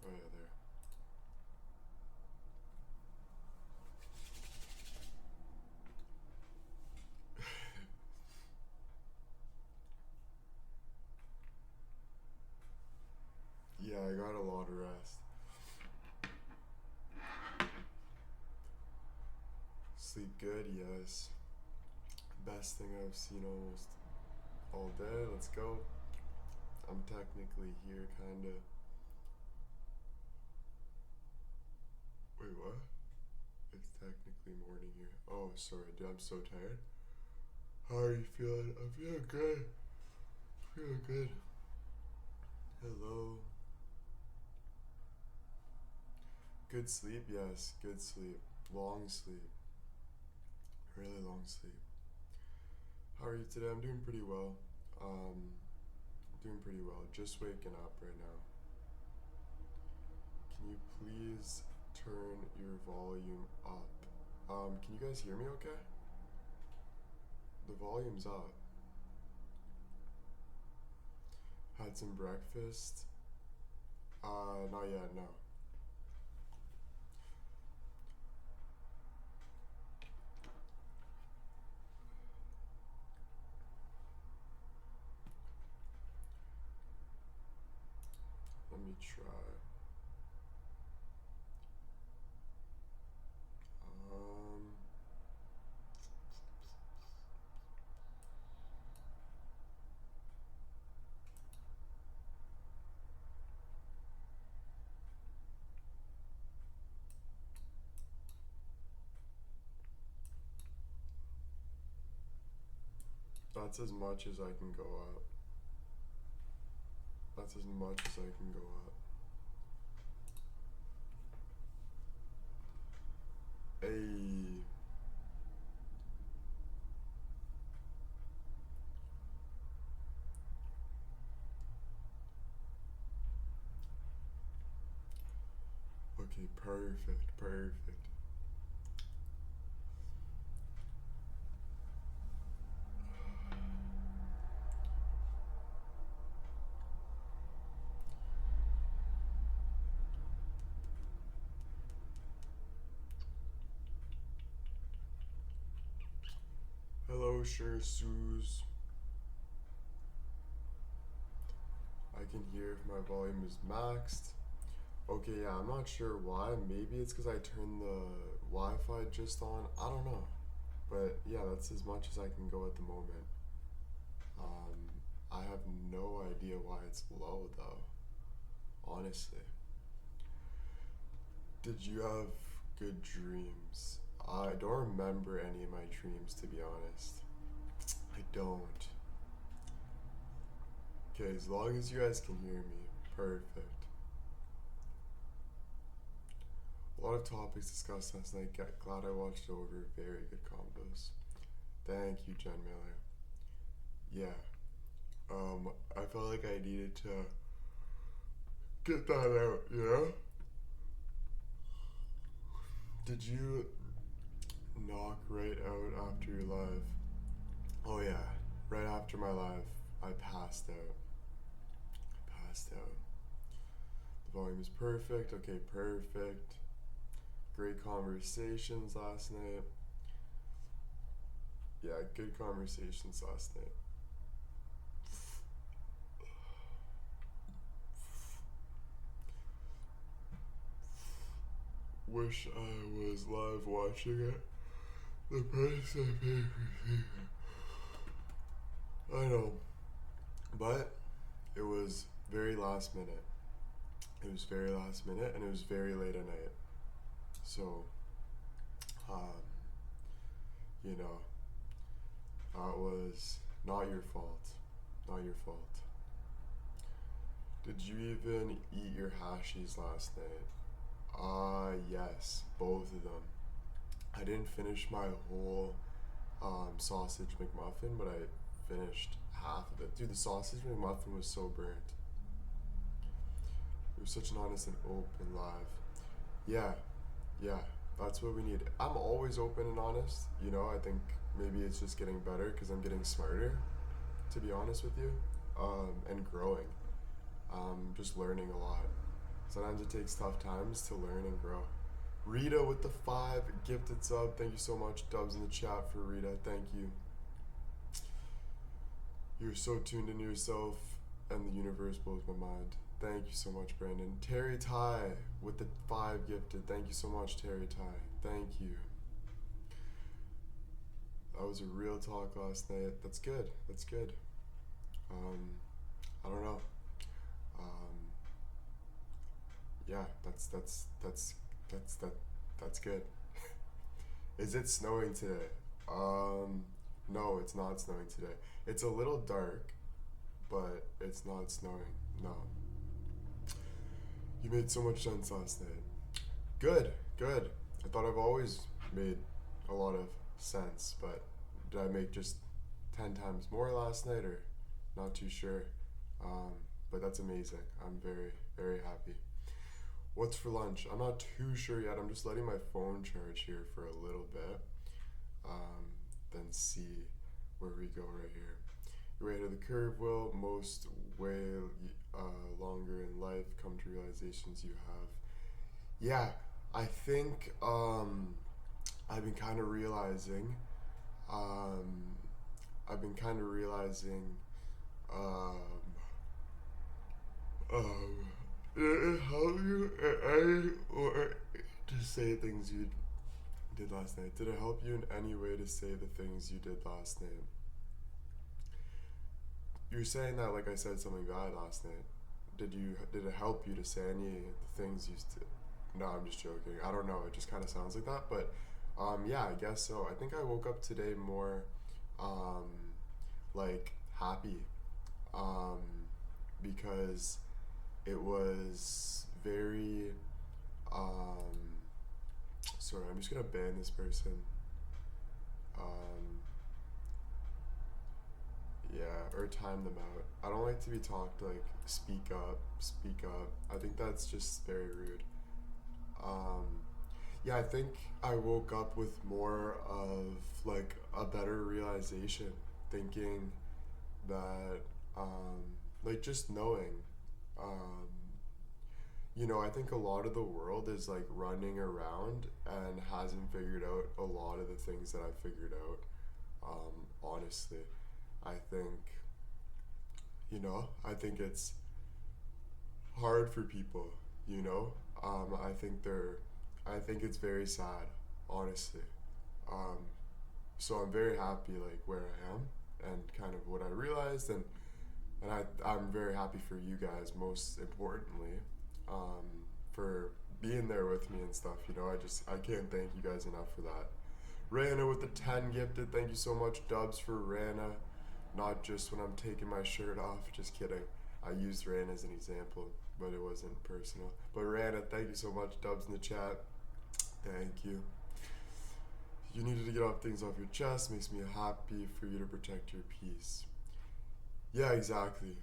Oh yeah, there. Yeah, I got a lot of rest. Sleep good, yes. Best thing I've seen almost all day. Let's go. I'm technically here, kinda. Wait, what? It's technically morning here. Oh, sorry, dude, I'm so tired. How are you feeling? I'm feeling good. Feeling good. Hello. Good sleep, yes. Good sleep. Long sleep. Really long sleep. How are you today? I'm doing pretty well. Doing pretty well. Just waking up right now. Can you please turn your volume up? Can you guys hear me okay? The volume's up. Had some breakfast? Not yet, no. Let me try. Um, that's as much as I can go up. That's as much as I can go up. Hey. Okay, perfect, perfect. Hello, sure, Suze. I can hear if my volume is maxed. Okay, yeah, I'm not sure why. Maybe it's because I turned the Wi-Fi just on. I don't know. But yeah, that's as much as I can go at the moment. I have no idea why it's low though, honestly. Did you have good dreams? I don't remember any of my dreams, to be honest. I don't. Okay, as long as you guys can hear me, perfect. A lot of topics discussed last night. Glad I watched it over. Very good combos. Thank you, Jen Miller. Yeah. I felt like I needed to get that out, you know? Did you knock right out after your live? Oh yeah, right after my live, I passed out. I passed out. The volume is perfect. Okay, perfect. Great conversations last night. Yeah, good conversations last night. Wish I was live watching it. The price I paid for seeing it. I know. But it was very last minute. It was very last minute and it was very late at night. So, um, you know, that was not your fault. Not your fault. Did you even eat your hashies last night? Yes, both of them. I didn't finish my whole sausage McMuffin, but I finished half of it. Dude, the sausage McMuffin was so burnt. It was such an honest and open live. Yeah, yeah, that's what we need. I'm always open and honest. You know, I think maybe it's just getting better because I'm getting smarter, to be honest with you, and growing. Just learning a lot. Sometimes it takes tough times to learn and grow. Rita with the 5 gifted sub. Thank you so much. Dubs in the chat for Rita. Thank you. You're so tuned into yourself, and the universe blows my mind. Thank you so much, Brandon. Terry Ty with the 5 gifted. Thank you so much, Terry Ty. Thank you. That was a real talk last night. That's good. That's good. I don't know. Yeah, that's good. Is it snowing today? No, it's not snowing today. It's a little dark, but it's not snowing. No. You made so much sense last night. Good, good. I thought I've always made a lot of sense, but did I make just 10 times more last night, or not too sure? But that's amazing. I'm very, very happy. What's for lunch? I'm not too sure yet. I'm just letting my phone charge here for a little bit. Then see where we go right here. You're way ahead of the curve, Will. Most way longer in life come to realizations you have. Yeah, I think I've been kind of realizing. Did it help you or to say things you did last night? Did it help you in any way to say the things you did last night? You're saying that like I said something bad last night. Did it help you to say any of the things you did? No, I'm just joking. I don't know. It just kind of sounds like that, but yeah, I guess so. I think I woke up today more like happy because it was very sorry, I'm just gonna ban this person. Yeah, or time them out. I don't like to be talked like speak up. I think that's just very rude. Yeah, I think I woke up with more of like a better realization, thinking that like just knowing I think a lot of the world is like running around and hasn't figured out a lot of the things that I figured out. Honestly, I think, I think it's hard for people, I think it's very sad, honestly. So I'm very happy like where I am and kind of what I realized, and I'm very happy for you guys, most importantly, for being there with me and stuff. I can't thank you guys enough for that. Rana with the 10 gifted. Thank you so much, Dubs, for Rana. Not just when I'm taking my shirt off. Just kidding. I used Rana as an example, but it wasn't personal. But Rana, thank you so much. Dubs in the chat. Thank you. You needed to get off things off your chest. Makes me happy for you to protect your peace. Yeah, exactly.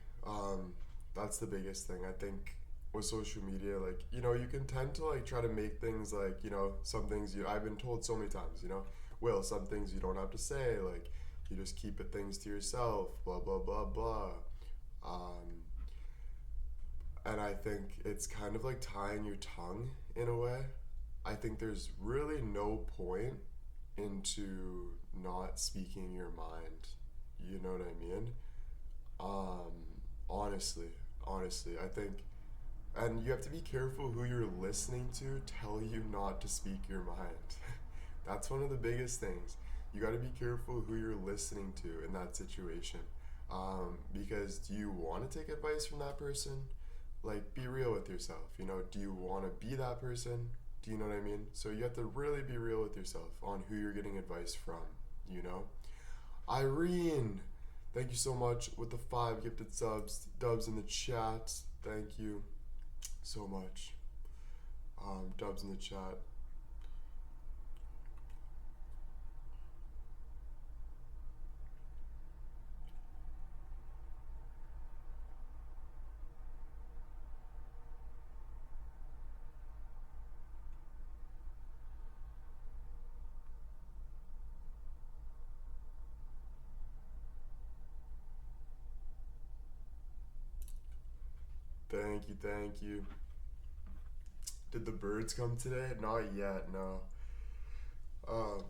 That's the biggest thing. I think with social media, like, you can tend to like try to make things like, some things I've been told so many times, Will, some things you don't have to say, like, you just keep things to yourself, blah, blah, blah, blah. And I think it's kind of like tying your tongue in a way. I think there's really no point into not speaking your mind. You know what I mean? Honestly, I think, and you have to be careful who you're listening to tell you not to speak your mind. That's one of the biggest things. You got to be careful who you're listening to in that situation. Because do you want to take advice from that person? Like, be real with yourself. Do you want to be that person? Do you know what I mean? So you have to really be real with yourself on who you're getting advice from, Irene, thank you so much with the 5 gifted subs. Dubs in the chat, thank you so much. Dubs in the chat. Thank you. Did the birds come today? Not yet, no. Um,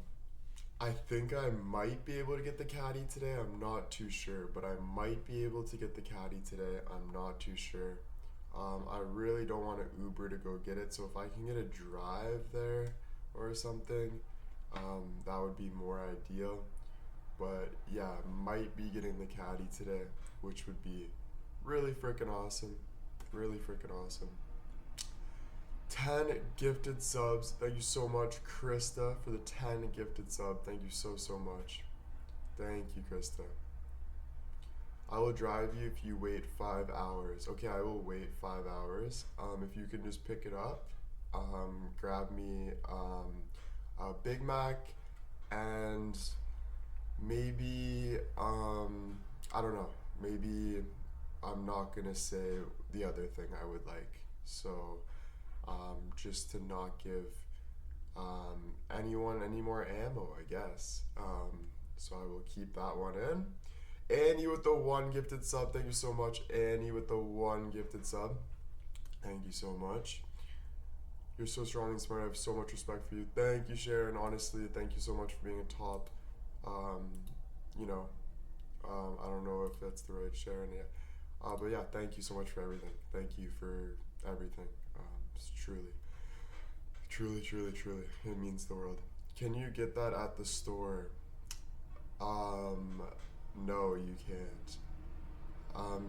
I think I might be able to get the caddy today. I'm not too sure, but I might be able to get the caddy today. I'm not too sure. I really don't want to Uber to go get it, so if I can get a drive there or something, that would be more ideal. But yeah, might be getting the caddy today, which would be really freaking awesome. Really freaking awesome. 10 gifted subs. Thank you so much, Krista, for the 10 gifted sub. Thank you so, so much. Thank you, Krista. I will drive you if you wait 5 hours. Okay, I will wait 5 hours. If you can just pick it up, grab me a Big Mac and maybe, I don't know, maybe I'm not gonna say the other thing I would like. So, just to not give anyone any more ammo, I guess. So I will keep that one in. Annie with the 1 gifted sub. Thank you so much, Annie with the 1 gifted sub. Thank you so much. You're so strong and smart. I have so much respect for you. Thank you, Sharon. Honestly, thank you so much for being a top. You know, I don't know if that's the right Sharon yet. But yeah, thank you so much for everything. Thank you for everything. It's truly, it means the world. Can you get that at the store? No, you can't.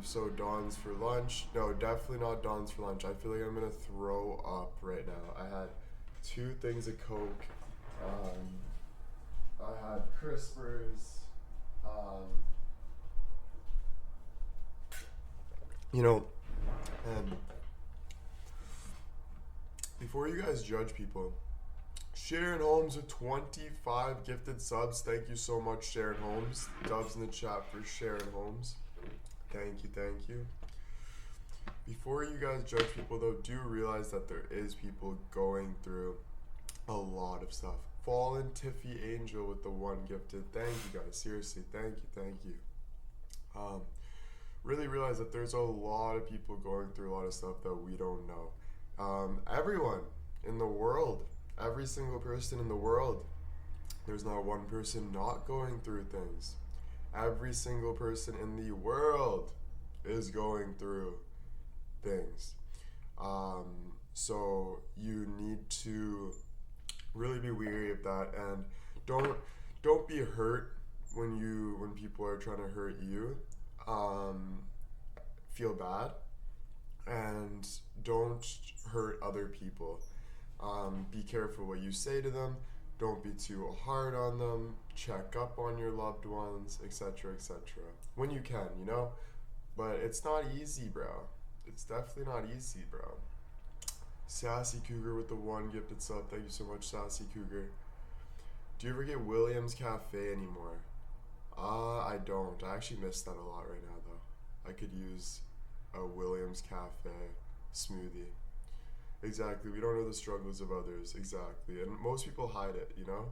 So Don's for lunch. No, definitely not Don's for lunch. I feel like I'm gonna throw up right now. I had 2 things of Coke. I had Crispers. You know, and before you guys judge people, Sharon Holmes with 25 gifted subs. Thank you so much, Sharon Holmes. Dubs in the chat for Sharon Holmes. Thank you, thank you. Before you guys judge people, though, do realize that there is people going through a lot of stuff. Fallen Tiffy Angel with the 1 gifted. Thank you, guys. Seriously, thank you. Really realize that there's a lot of people going through a lot of stuff that we don't know. Everyone in the world, every single person in the world, there's not one person not going through things. Every single person in the world is going through things. So you need to really be wary of that, and don't be hurt when people are trying to hurt you. Feel bad, and don't hurt other people. Be careful what you say to them. Don't be too hard on them. Check up on your loved ones, etc., etc. When you can, you know? But it's not easy, bro. It's definitely not easy, bro. Sassy Cougar with the 1 gifted sub. Thank you so much, Sassy Cougar. Do you ever get William's Cafe anymore? I don't. I actually miss that a lot right now, though. I could use a William's Cafe smoothie. Exactly. We don't know the struggles of others. Exactly. And most people hide it, you know?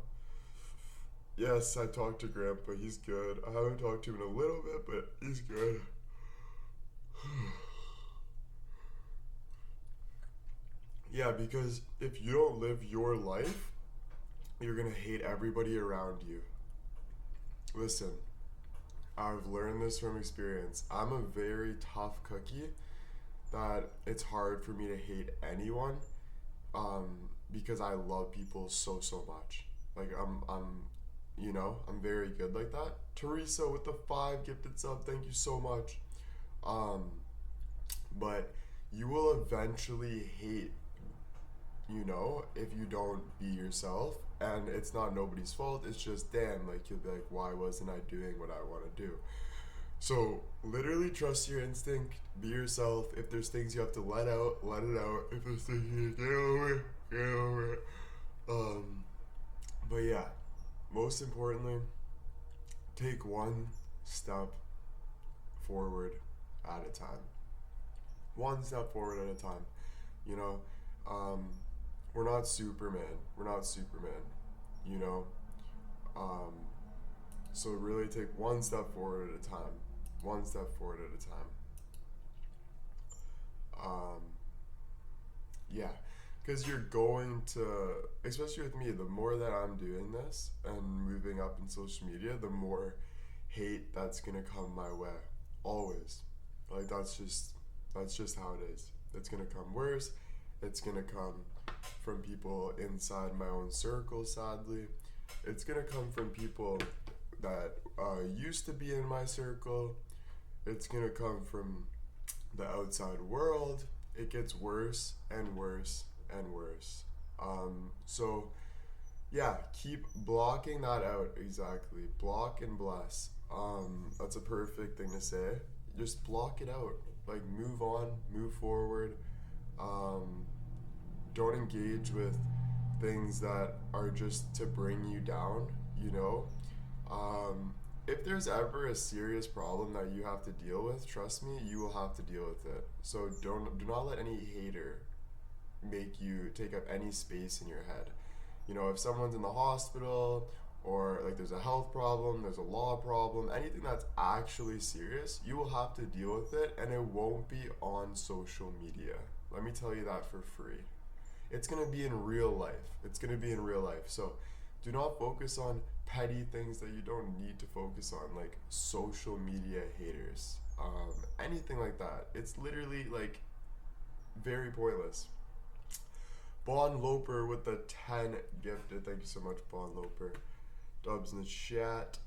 Yes, I talked to Grandpa. He's good. I haven't talked to him in a little bit, but he's good. Yeah, because if you don't live your life, you're gonna hate everybody around you. Listen, I've learned this from experience. I'm a very tough cookie that it's hard for me to hate anyone, because I love people so much. Like I'm very good like that. Teresa with the 5 gifted sub, thank you so much. But you will eventually hate, if you don't be yourself, and it's not nobody's fault. It's just, damn, like, you'll be like, why wasn't I doing what I want to do? So literally trust your instinct, be yourself. If there's things you have to let out, let it out. If there's things you get over it. But yeah, most importantly, take 1 step forward at a time. 1 step forward at a time. We're not Superman. So really take 1 step forward at a time. 1 step forward at a time. Yeah, because you're going to, especially with me, the more that I'm doing this and moving up in social media, the more hate that's gonna come my way. Always. Like that's just how it is. It's gonna come worse. It's gonna come from people inside my own circle, sadly. It's gonna come from people that used to be in my circle. It's gonna come from the outside world. It gets worse and worse and worse. So yeah, keep blocking that out. Exactly. Block and bless. That's a perfect thing to say. Just block it out. Like move on, move forward. Don't engage with things that are just to bring you down, you know? If there's ever a serious problem that you have to deal with, trust me, you will have to deal with it. So do not let any hater make you take up any space in your head. You know, if someone's in the hospital or like there's a health problem, there's a law problem, anything that's actually serious, you will have to deal with it, and it won't be on social media. Let me tell you that for free. It's going to be in real life. It's going to be in real life. So do not focus on petty things that you don't need to focus on, like social media haters, anything like that. It's literally like very pointless. Bond Loper with the 10 gifted. Thank you so much, Bond Loper. Dubs in the chat.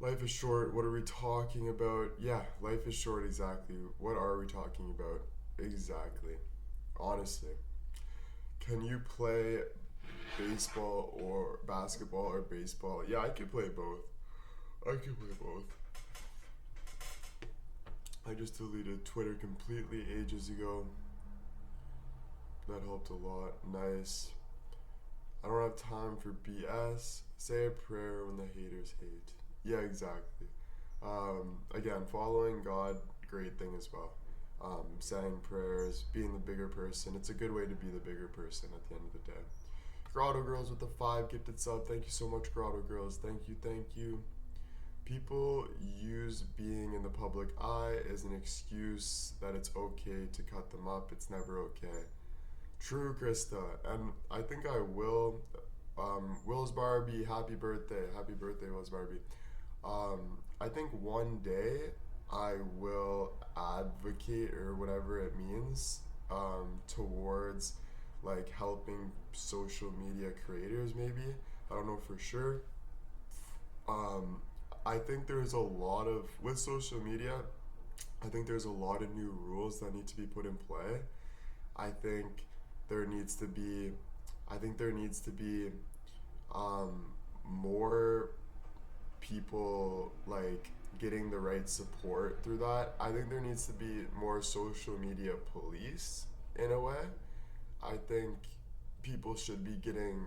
Life is short. What are we talking about? Yeah, life is short, exactly. What are we talking about? Exactly. Honestly. Can you play baseball or basketball or baseball? Yeah, I can play both. I just deleted Twitter completely ages ago. That helped a lot. Nice. I don't have time for BS. Say a prayer when the haters hate. Yeah, exactly. Again, following God, great thing as well. Saying prayers, being the bigger person. It's a good way to be the bigger person at the end of the day. Grotto Girls with the 5 gifted sub. Thank you so much, Grotto Girls. Thank you. People use being in the public eye as an excuse that it's okay to cut them up. It's never okay. True, Krista. And I think I will. Will's Barbie, happy birthday. Happy birthday, Will's Barbie. I think one day I will advocate, or whatever it means, towards like helping social media creators, maybe. I don't know for sure. I think there's a lot of, with social media, I think there's a lot of new rules that need to be put in play. I think there needs to be more people like getting the right support through that. I think there needs to be more social media police in a way. I think people should be getting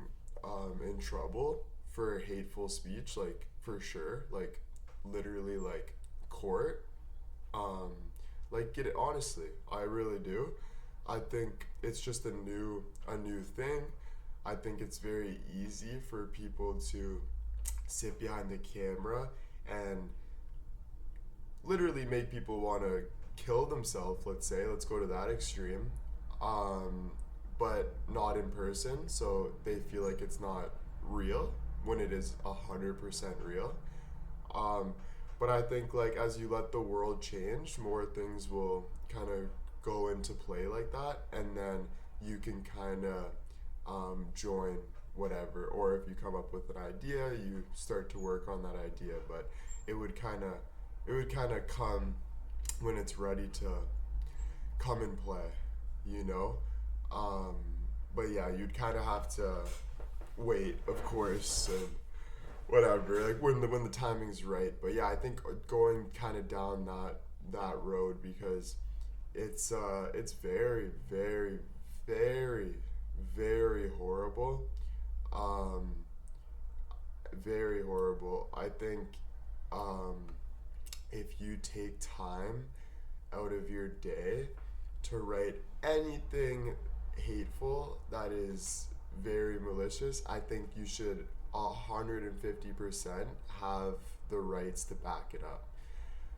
in trouble for hateful speech, like for sure, like literally like court. Like get it, honestly, I really do. I think it's just a new thing. I think it's very easy for people to sit behind the camera and literally make people want to kill themselves, let's say. Let's go to that extreme. But not in person, so they feel like it's not real when it is 100% real. But I think like as you let the world change, more things will kind of go into play like that, and then you can kind of join whatever, or if you come up with an idea, you start to work on that idea. But it would kind of come when it's ready to come and play, you know. But yeah, you'd kind of have to wait, of course, and whatever, like when the timing's right. But yeah, I think going kind of down that road, because it's very, very, very, very horrible. Very horrible. I think if you take time out of your day to write anything hateful that is very malicious, I think you should 150% have the rights to back it up.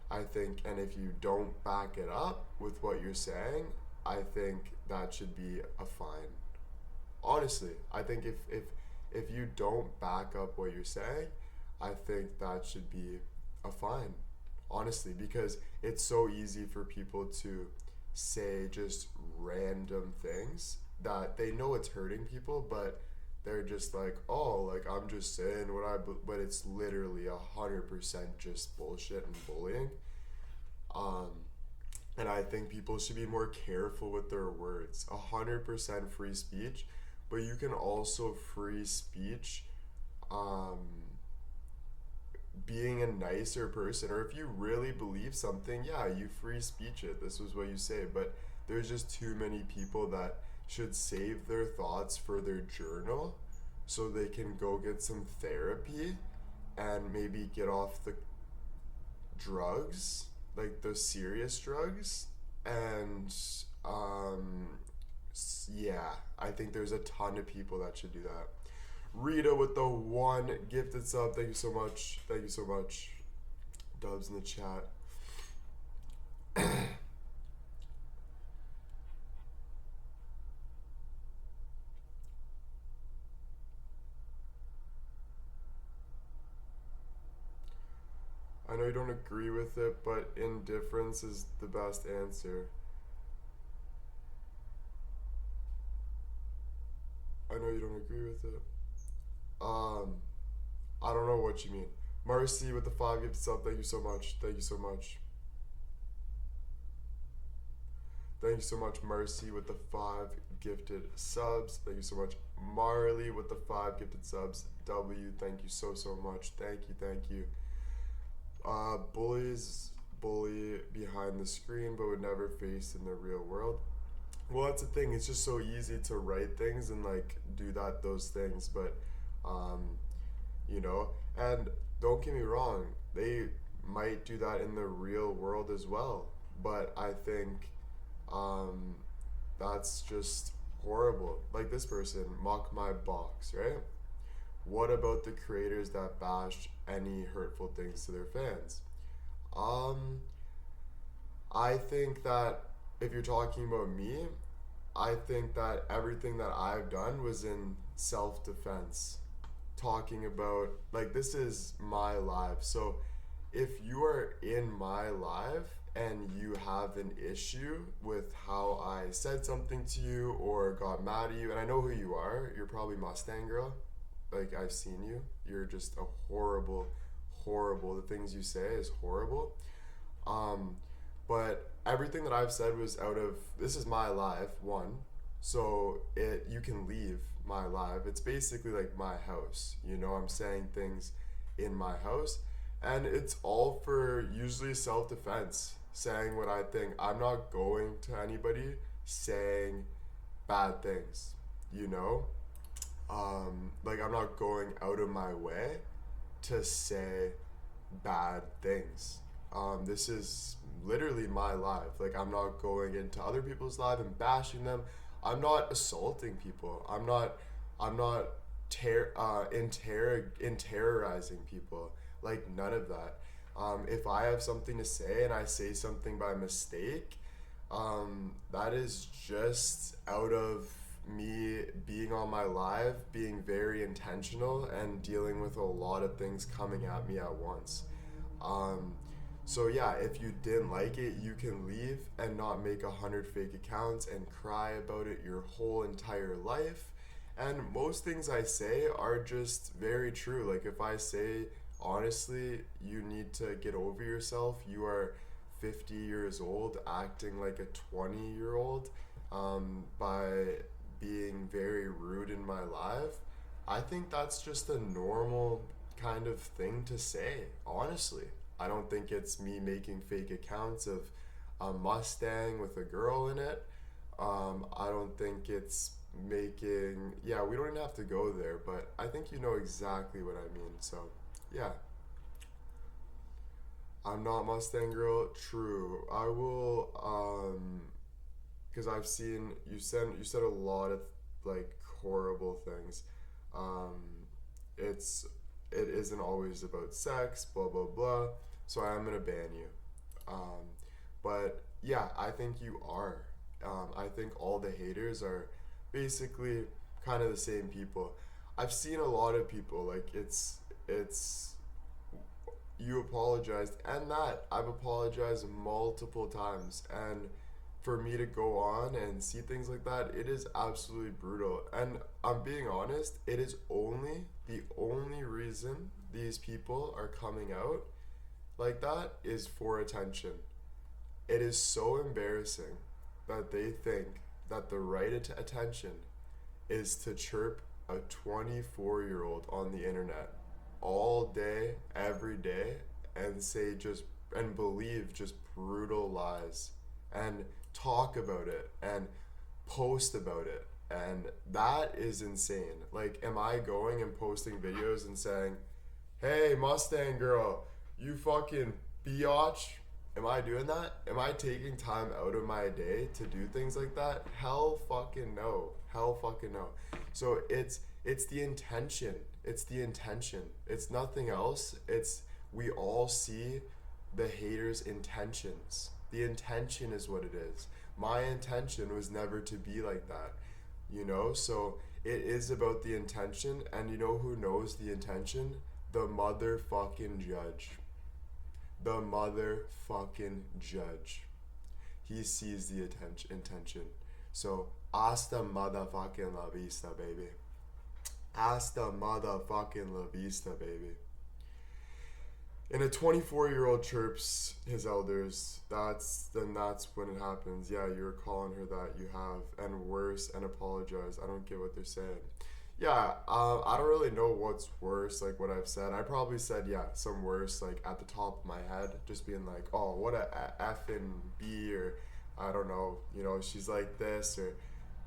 I think, and if you don't back it up with what you're saying, I think that should be a fine. Honestly, I think if you don't back up what you're saying, I think that should be a fine. Honestly, because it's so easy for people to say just random things that they know it's hurting people, but they're just like, oh, like I'm just saying but it's literally 100% just bullshit and bullying. Um, and I think people should be more careful with their words. 100% free speech, but you can also free speech um, being a nicer person, or if you really believe something, yeah, you free speech it. This was what you say, but there's just too many people that should save their thoughts for their journal so they can go get some therapy and maybe get off the drugs, like the serious drugs. And um, yeah, I think there's a ton of people that should do that. Rita with the one gifted sub. Thank you so much. Thank you so much. Dubs in the chat. I know you don't agree with it, but indifference is the best answer. I know you don't agree with it. Um, I don't know what you mean. Marcy with the five gifted sub. Thank you so much. Thank you so much. Thank you so much, Marcy, with the five gifted subs. Thank you so much, Marley, with the five gifted subs. W, thank you so, so much. Thank you, thank you. Bullies bully behind the screen but would never face in the real world. Well, that's the thing. It's just so easy to write things and like do those things, but um, you know, and don't get me wrong, they might do that in the real world as well. But I think um, that's just horrible. Like this person, mock my box, right? What about the creators that bash any hurtful things to their fans? Um, I think that if you're talking about me, I think that everything that I've done was in self defense. Talking about, like, this is my life. So if you are in my life and you have an issue with how I said something to you or got mad at you, and I know who you are, you're probably Mustang Girl. Like, I've seen you. You're just a horrible, horrible. The things you say is horrible. Um, but everything that I've said was out of, this is my life, one. So you can leave my life. It's basically like my house. You know, I'm saying things in my house. And it's all for usually self defense, saying what I think. I'm not going to anybody saying bad things, you know? Like, I'm not going out of my way to say bad things. This is literally my life. Like, I'm not going into other people's life and bashing them. I'm not assaulting people. I'm not terrorizing people. Like, none of that. If I have something to say and I say something by mistake, that is just out of me being on my live, being very intentional, and dealing with a lot of things coming at me at once. So yeah, if you didn't like it, you can leave and not make 100 fake accounts and cry about it your whole entire life. And most things I say are just very true. Like if I say, honestly, you need to get over yourself, you are 50 years old acting like a 20-year-old by being very rude in my life, I think that's just a normal kind of thing to say, honestly. I don't think it's me making fake accounts of a Mustang with a girl in it. I don't think it's making, yeah, we don't even have to go there, but I think you know exactly what I mean. So, yeah. I'm not Mustang Girl. True. I will, because I've seen you said a lot of like horrible things. Um, it's it isn't always about sex, blah blah blah. So I am gonna ban you. Um, but yeah, I think you are. I think all the haters are basically kind of the same people. I've seen a lot of people, like, it's you apologized, and that I've apologized multiple times, and for me to go on and see things like that, it is absolutely brutal. And I'm being honest, it is only the only reason these people are coming out like that is for attention. It is so embarrassing that they think that the right attention is to chirp a 24-year-old on the internet all day, every day, and say just and believe just brutal lies and talk about it and post about it. And that is insane. Like, am I going and posting videos and saying, hey, Mustang girl, you fucking biatch? Am I doing that? Am I taking time out of my day to do things like that? Hell fucking no. Hell fucking no. So it's the intention. It's the intention. It's nothing else. It's we all see the haters' intentions. The intention is what it is. My intention was never to be like that. You know? So it is about the intention, and you know who knows the intention? The motherfucking judge. The motherfucking judge. He sees the intention. So, hasta motherfucking la vista, baby. Hasta motherfucking la vista, baby. And a 24-year-old chirps his elders, that's when it happens. Yeah, you're calling her that, you have, and worse, and apologize. I don't get what they're saying. Yeah, I don't really know what's worse, like what I've said. I probably said, yeah, some worse, like at the top of my head, just being like, oh, what a effing B, or I don't know, you know, she's like this, or,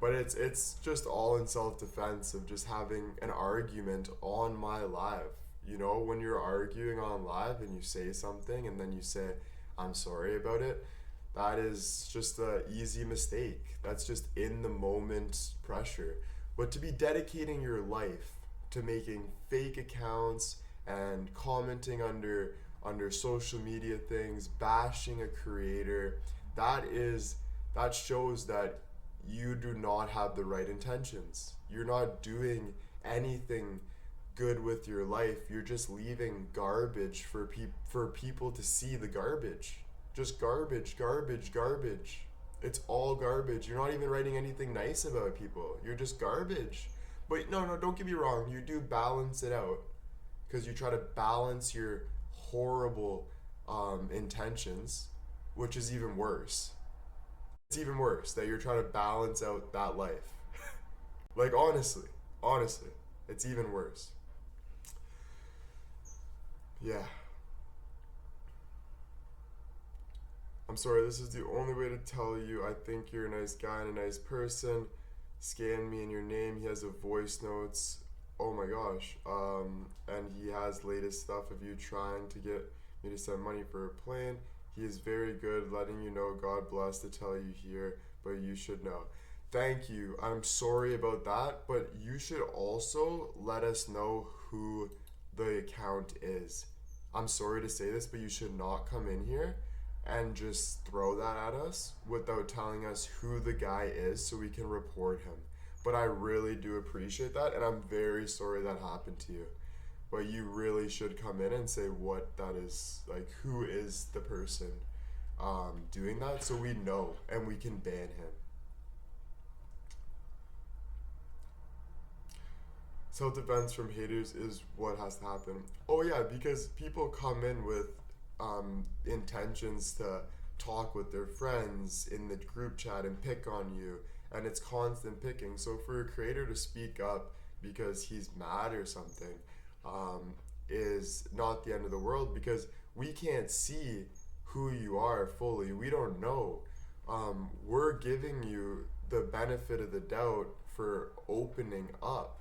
but it's just all in self-defense of just having an argument on my live. You know, when you're arguing on live and you say something and then you say, I'm sorry about it, that is just an easy mistake. That's just in the moment pressure. But to be dedicating your life to making fake accounts and commenting under social media things, bashing a creator, that shows that you do not have the right intentions. You're not doing anything good with your life. You're just leaving garbage for people to see the garbage. Just garbage, garbage, garbage. It's all garbage. You're not even writing anything nice about people. You're just garbage. But no, don't get me wrong. You do balance it out, because you try to balance your horrible intentions, which is even worse. It's even worse that you're trying to balance out that life. Like, honestly, it's even worse. Yeah. I'm sorry, this is the only way to tell you I think you're a nice guy and a nice person. Scan me and your name. He has a voice notes. Oh my gosh. And he has latest stuff of you trying to get me to send money for a plane. He is very good letting you know. God bless to tell you here, but you should know. Thank you. I'm sorry about that, but you should also let us know who the account is. I'm sorry to say this, but you should not come in here and just throw that at us without telling us who the guy is so we can report him. But I really do appreciate that, and I'm very sorry that happened to you. But you really should come in and say what that is, like who is the person doing that, so we know and we can ban him. Self-defense from haters is what has to happen. Oh yeah, because people come in with intentions to talk with their friends in the group chat and pick on you, and it's constant picking. So for a creator to speak up because he's mad or something is not the end of the world, because we can't see who you are fully. We don't know. We're giving you the benefit of the doubt for opening up.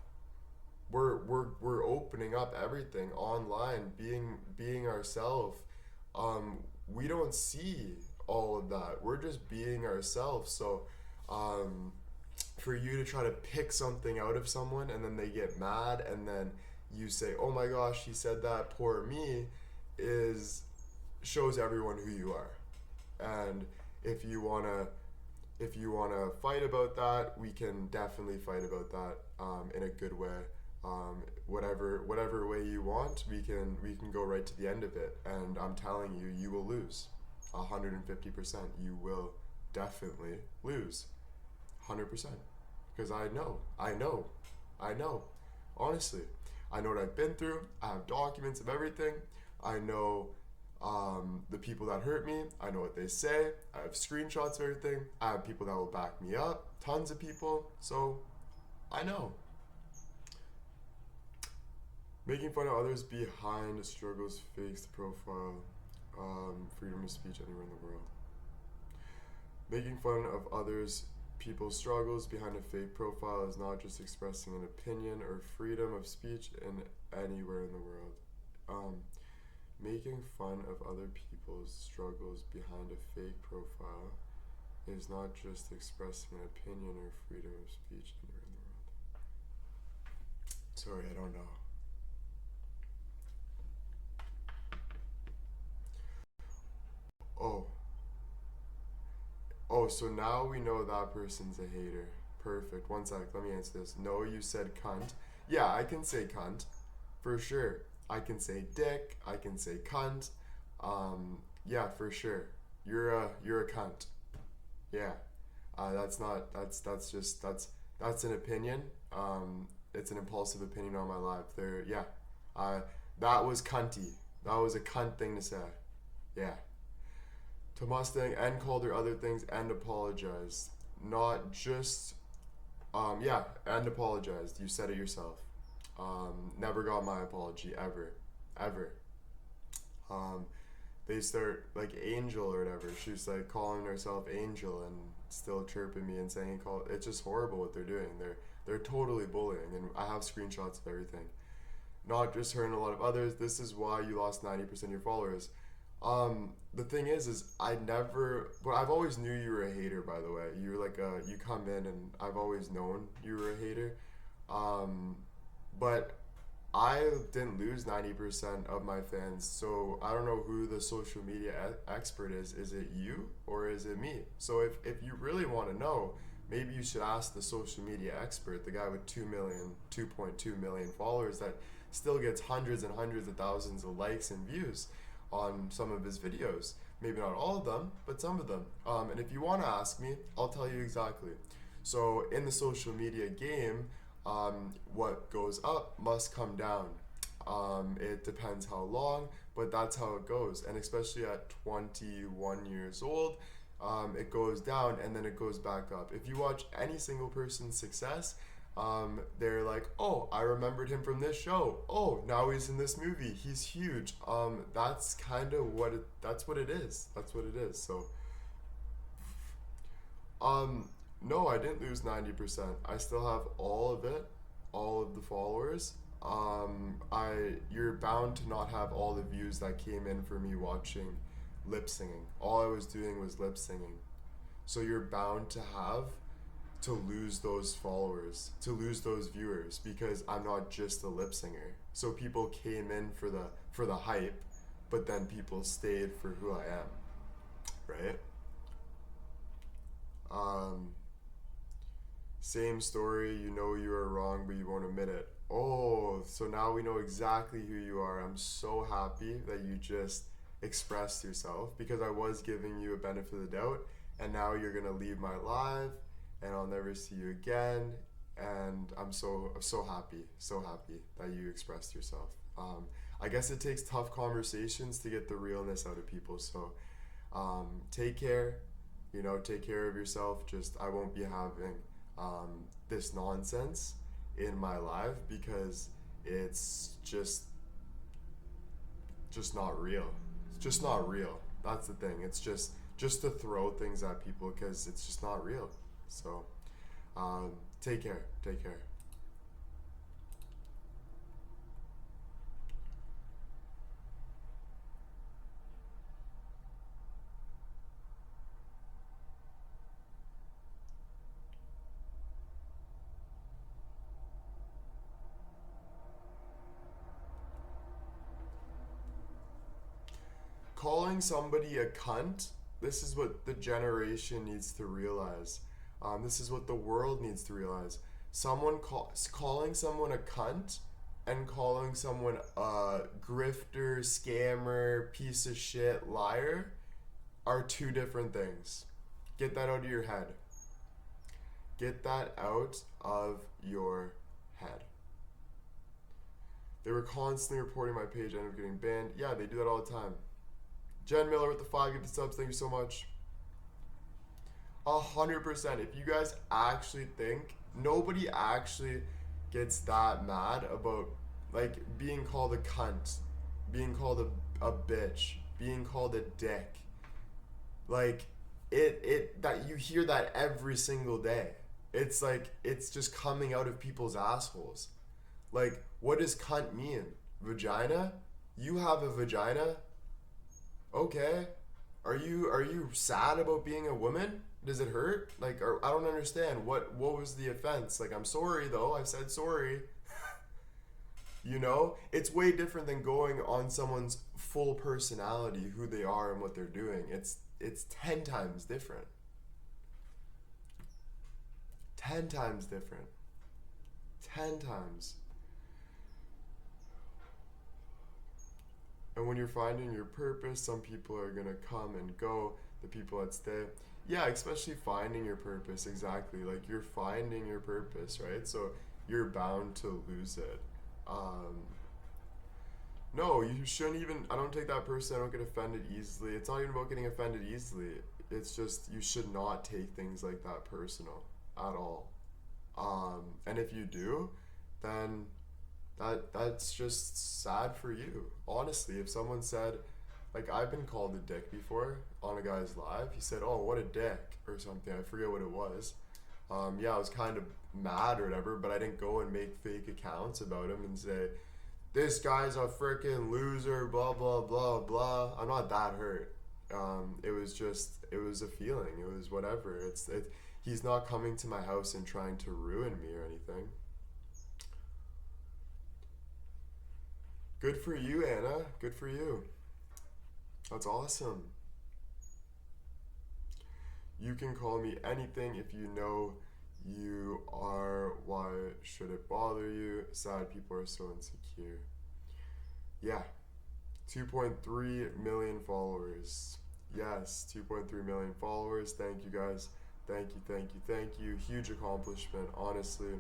We're opening up everything online, being ourselves. We don't see all of that. We're just being ourselves. So for you to try to pick something out of someone and then they get mad and then you say, oh my gosh, he said that, poor me, shows everyone who you are. And if you want to If you want to fight about that, we can definitely fight about that in a good way. Whatever way you want, we can go right to the end of it. And I'm telling you, you will lose 150%. You will definitely lose 100%. Because I know. Honestly, I know what I've been through. I have documents of everything. I know the people that hurt me. I know what they say. I have screenshots of everything. I have people that will back me up. Tons of people. So I know. Making fun of others behind struggles, fakes, profile, freedom of speech anywhere in the world. Making fun of others, people's struggles behind a fake profile is not just expressing an opinion or freedom of speech in anywhere in the world. Making fun of other people's struggles behind a fake profile is not just expressing an opinion or freedom of speech anywhere in the world. Sorry, I don't know. Oh. Oh, so now we know that person's a hater. Perfect. One sec, let me answer this. No, you said cunt. Yeah, I can say cunt. For sure. I can say dick. I can say cunt. Yeah, for sure. You're a cunt. Yeah. That's an opinion. It's an impulsive opinion on my life. Yeah. Uh, that was cunty. That was a cunt thing to say. Yeah. To Mustang and called her other things and apologized. Not just, yeah, and apologized. You said it yourself. Never got my apology ever, ever. Um, they start like Angel or whatever. She's like calling herself Angel and still chirping me and saying it's just horrible what they're doing. They're totally bullying, and I have screenshots of everything. Not just her and a lot of others. This is why you lost 90% of your followers. The thing is I never, but I've always knew you were a hater, by the way. You're like you come in and I've always known you were a hater. Um, but I didn't lose 90% of my fans, so I don't know who the social media expert is. Is it you or is it me? So if you really want to know, maybe you should ask the social media expert, the guy with 2.2 million followers that still gets hundreds and hundreds of thousands of likes and views on some of his videos. Maybe not all of them, but some of them. And if you want to ask me, I'll tell you exactly. So in the social media game, what goes up must come down. It depends how long, but that's how it goes. And especially at 21 years old, it goes down and then it goes back up. If you watch any single person's success, they're like, oh, I remembered him from this show. Oh, now he's in this movie. He's huge. That's kind of that's what it is. That's what it is. So, no, I didn't lose 90%. I still have all of it, all of the followers. You're bound to not have all the views that came in for me watching lip singing. All I was doing was lip singing. So you're bound to lose those followers, to lose those viewers, because I'm not just a lip singer. So people came in for the hype, but then people stayed for who I am, right? Um, Same story. You know you are wrong, but you won't admit it. Oh, so now we know exactly who you are. I'm so happy that you just expressed yourself because I was giving you a benefit of the doubt, and now you're gonna leave my life and I'll never see you again. And I'm so happy that you expressed yourself. I guess it takes tough conversations to get the realness out of people. So take care, take care of yourself. Just I won't be having this nonsense in my life because it's just not real. It's just not real. That's the thing. It's just to throw things at people because it's just not real. So, take care. Take care. Calling somebody a cunt, what the generation needs to realize. This is what the world needs to realize. Calling someone a cunt and calling someone a grifter, scammer, piece of shit, liar are two different things. Get that out of your head. Get that out of your head. They were constantly reporting my page and I'm getting banned. Yeah, they do that all the time. Jen Miller with the 5 gifted subs. Thank you so much. 100%. If you guys actually think, nobody actually gets that mad about like being called a cunt, being called a bitch, being called a dick. Like it that you hear that every single day. It's like it's just coming out of people's assholes. Like, what does cunt mean? Vagina? You have a vagina? Okay. Are you sad about being a woman? Does it hurt? Like, I don't understand. What was the offense? Like, I'm sorry though. I said sorry. You know? It's way different than going on someone's full personality, who they are and what they're doing. It's 10 times different. 10 times different. 10 times. And when you're finding your purpose, some people are going to come and go, the people that stay. Yeah, especially finding your purpose, exactly. Like, you're finding your purpose, right? So you're bound to lose it. No, you shouldn't even, I don't take that person, I don't get offended easily. It's not even about getting offended easily. It's just, you should not take things like that personal at all. And if you do, then that's just sad for you. Honestly, if someone said, like, I've been called a dick before on a guy's live. He said, "Oh, what a dick," or something. I forget what it was. Yeah, I was kind of mad or whatever, but I didn't go and make fake accounts about him and say, "This guy's a freaking loser," blah, blah, blah, blah. I'm not that hurt. It was a feeling. It was whatever. He's not coming to my house and trying to ruin me or anything. Good for you, Anna. Good for you. That's awesome. You can call me anything if you know you are. Why should it bother you? Sad people are so insecure. Yeah. 2.3 million followers. Yes, 2.3 million followers. Thank you guys. Thank you. Huge accomplishment, honestly.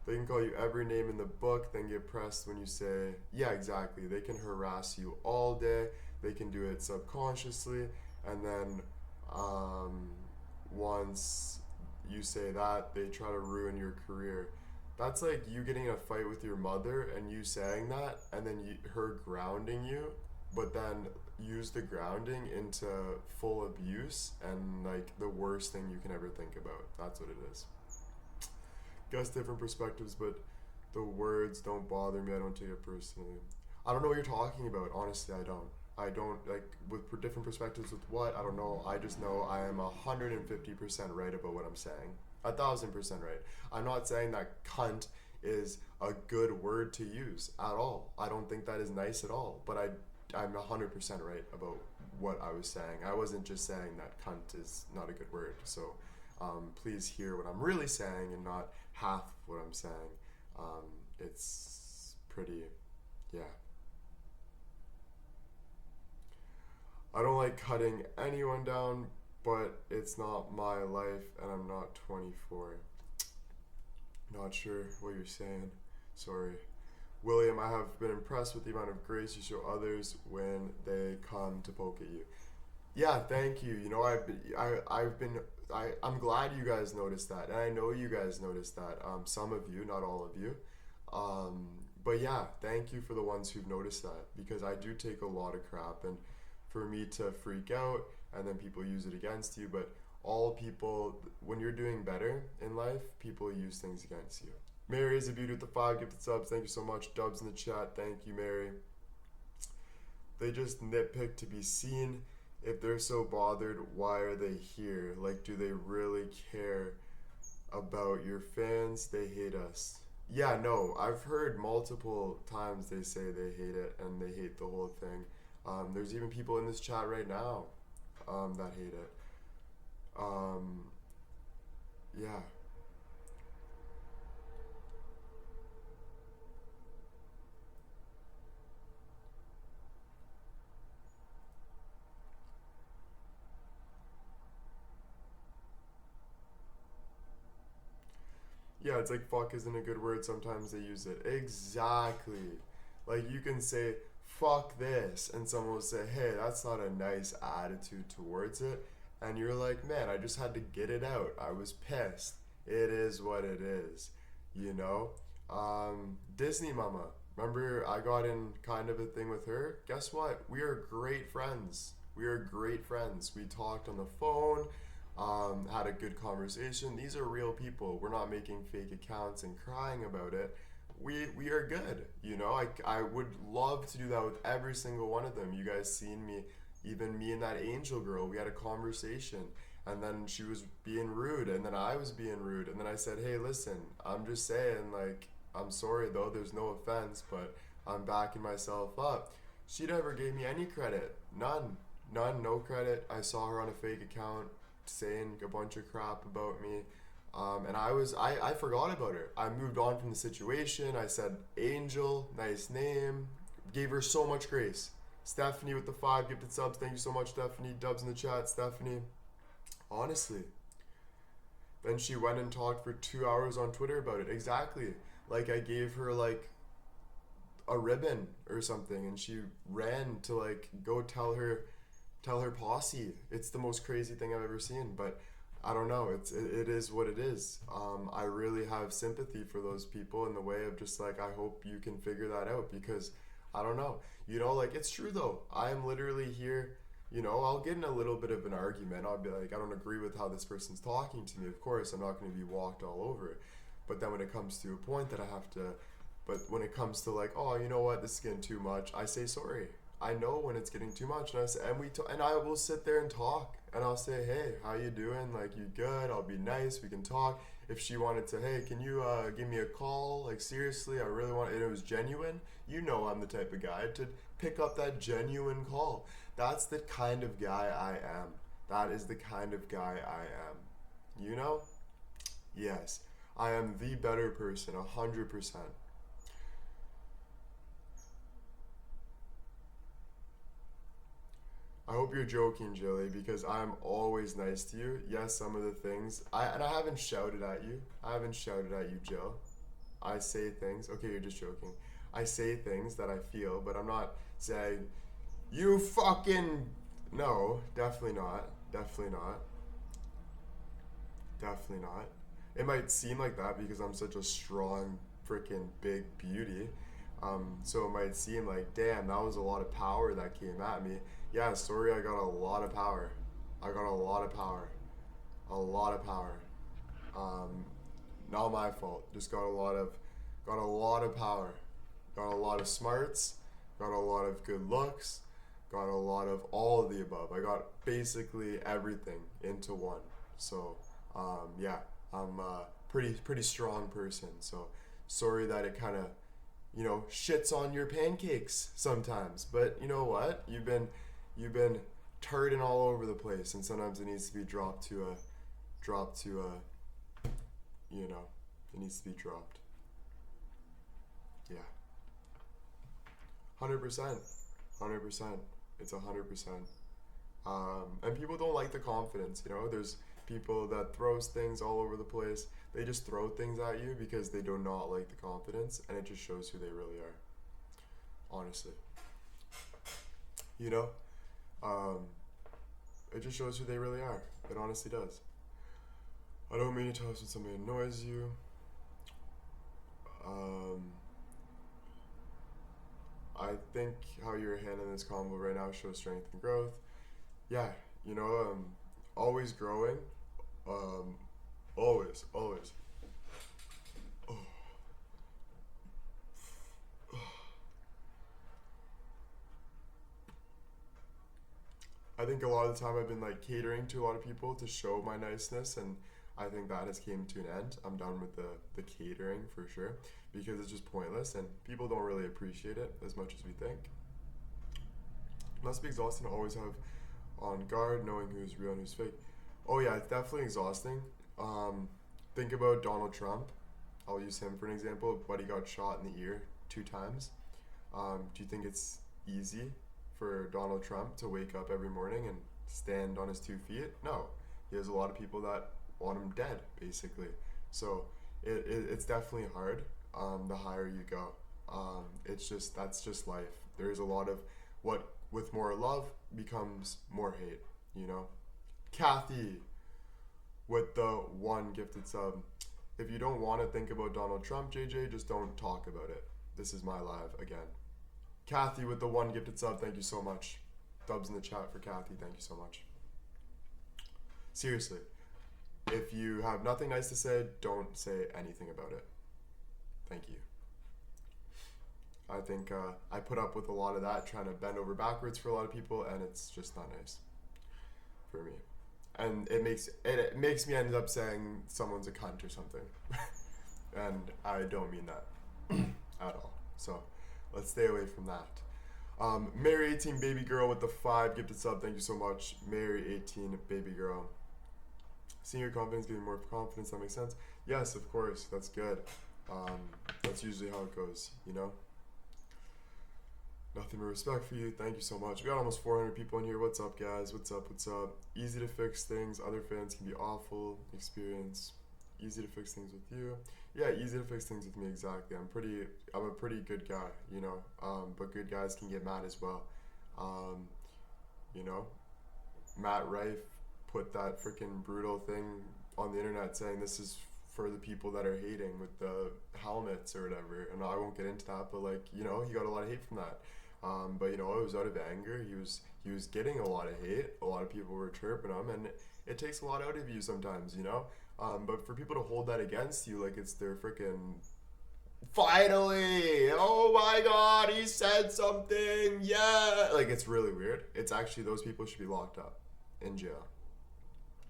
They can call you every name in the book, then get pressed when you say, yeah, exactly. They can harass you all day. They can do it subconsciously. And then once you say that, they try to ruin your career. That's like you getting in a fight with your mother and you saying that, and then her grounding you, but then use the grounding into full abuse and like the worst thing you can ever think about. That's what it is. Guess different perspectives, but the words don't bother me. I don't take it personally. I don't know what you're talking about. Honestly, I don't like with different perspectives with what. I don't know. I just know I am 150% right about what I'm saying. 1,000% right. I'm not saying that cunt is a good word to use at all. I don't think that is nice at all. But I'm 100% right about what I was saying. I wasn't just saying that cunt is not a good word. So please hear what I'm really saying and not half what I'm saying. It's pretty, yeah. I don't like cutting anyone down, but it's not my life and I'm not 24. Not sure what you're saying. Sorry. William, I have been impressed with the amount of grace you show others when they come to poke at you. Yeah, thank you. You know, I'm glad you guys noticed that, and I know you guys noticed that. Some of you, not all of you. But yeah, thank you for the ones who've noticed that, because I do take a lot of crap, and for me to freak out and then people use it against you, but all people, when you're doing better in life, people use things against you. Mary is a beauty with the 5 gifted subs. Thank you so much. Dubs in the chat. Thank you, Mary. They just nitpick to be seen. If they're so bothered, why are they here? Like, do they really care about your fans? They hate us. Yeah, no, I've heard multiple times they say they hate it and they hate the whole thing. There's even people in this chat right now that hate it. Um, yeah. Yeah, it's like fuck isn't a good word. Sometimes they use it. Exactly. Like you can say fuck this, and someone will say, hey, that's not a nice attitude towards it. And you're like, man, I just had to get it out. I was pissed. It is what it is. You know? Disney Mama. Remember, I got in kind of a thing with her? Guess what? We are great friends. We are great friends. We talked on the phone, had a good conversation. These are real people. We're not making fake accounts and crying about it. We are good. You know, I would love to do that with every single one of them. You guys seen me, even me and that angel girl. We had a conversation, and then she was being rude, and then I was being rude, and then I said, hey, listen, I'm just saying, like, I'm sorry though. There's no offense, but I'm backing myself up. She never gave me any credit. None. None. No credit. I saw her on a fake account saying a bunch of crap about me. And I forgot about her. I moved on from the situation. I said, Angel, nice name. Gave her so much grace. Stephanie with the 5 gifted subs. Thank you so much, Stephanie. Dubs in the chat, Stephanie. Honestly. Then she went and talked for 2 hours on Twitter about it. Exactly. Like I gave her like a ribbon or something, and she ran to like go tell her posse. It's the most crazy thing I've ever seen, but I don't know. It is what it is. I really have sympathy for those people in the way of just like I hope you can figure that out because I don't know. You know, like it's true though. I am literally here. You know, I'll get in a little bit of an argument. I'll be like, I don't agree with how this person's talking to me. Of course, I'm not going to be walked all over. But then when it comes to a point that I have to, but when it comes to like, oh, you know what, this is getting too much, I say sorry. I know when it's getting too much, and I say, and I will sit there and talk, and I'll say, hey, how you doing? Like, you good? I'll be nice. We can talk. If she wanted to, hey, can you give me a call? Like, seriously, I really want, and it was genuine. You know, I'm the type of guy to pick up that genuine call. That's the kind of guy I am. That is the kind of guy I am. You know? Yes, I am the better person, 100%. I hope you're joking, Jilly, because I'm always nice to you. Yes, some of the things and I haven't shouted at you. I haven't shouted at you, Jill. I say things. Okay, you're just joking. I say things that I feel, but I'm not saying you fucking. No, definitely not. Definitely not. Definitely not. It might seem like that because I'm such a strong, freaking big beauty. So it might seem like, damn, that was a lot of power that came at me. Yeah, sorry, I got a lot of power. I got a lot of power. A lot of power. Um, Not my fault. Just got a lot of power. Got a lot of smarts. Got a lot of good looks. Got a lot of all of the above. I got basically everything into one. So, yeah, I'm a pretty strong person. So, sorry that it kind of shits on your pancakes sometimes. But you know what? You've been turning all over the place, and sometimes it needs to be dropped to a, it needs to be dropped. Yeah, 100%, 100%. It's 100%. And people don't like the confidence. There's people that throws things all over the place. They just throw things at you because they do not like the confidence, and it just shows who they really are. Honestly, you know, um, it just shows who they really are. It honestly does. I don't mean to tell us when somebody annoys you. Um, I think how you're handling this combo right now shows strength and growth. Yeah, always growing. Um, always, always. Oh. I think a lot of the time I've been like catering to a lot of people to show my niceness, and I think that has came to an end. I'm done with the catering for sure because it's just pointless and people don't really appreciate it as much as we think. It must be exhausting to always have on guard, knowing who's real and who's fake. Oh yeah, it's definitely exhausting. Think about Donald Trump. I'll use him for an example. But he got shot in the ear 2 times. Do you think it's easy for Donald Trump to wake up every morning and stand on his 2 feet? No. He has a lot of people that want him dead, basically. So it's definitely hard. The higher you go, that's just life. There's a lot of what with more love becomes more hate. You know, Kathy with the 1 gifted sub. If you don't want to think about Donald Trump, JJ, just don't talk about it. This is my live again. Kathy with the 1 gifted sub. Thank you so much. Dubs in the chat for Kathy. Thank you so much. Seriously, if you have nothing nice to say, don't say anything about it. Thank you. I think I put up with a lot of that, trying to bend over backwards for a lot of people, and it's just not nice for me. And it makes me end up saying someone's a cunt or something. And I don't mean that at all. So let's stay away from that. Mary 18 baby girl with the 5 gifted sub. Thank you so much. Mary 18 baby girl. Seeing your confidence, giving more confidence, that makes sense. Yes, of course, that's good. That's usually how it goes, you know? Nothing but respect for you. Thank you so much. We got almost 400 people in here. What's up, guys? What's up? What's up? Easy to fix things. Other fans can be awful. Experience. Easy to fix things with you. Yeah, easy to fix things with me, exactly. I'm a pretty good guy, you know? But good guys can get mad as well. You know? Matt Rife put that freaking brutal thing on the internet saying this is for the people that are hating with the helmets or whatever, and I won't get into that, but like, you know, he got a lot of hate from that. But you know, it was out of anger. He was getting a lot of hate. A lot of people were chirping him, and it takes a lot out of you sometimes, you know. But for people to hold that against you, like it's their freaking finally, oh my God, he said something, yeah, like it's really weird. It's actually, those people should be locked up in jail.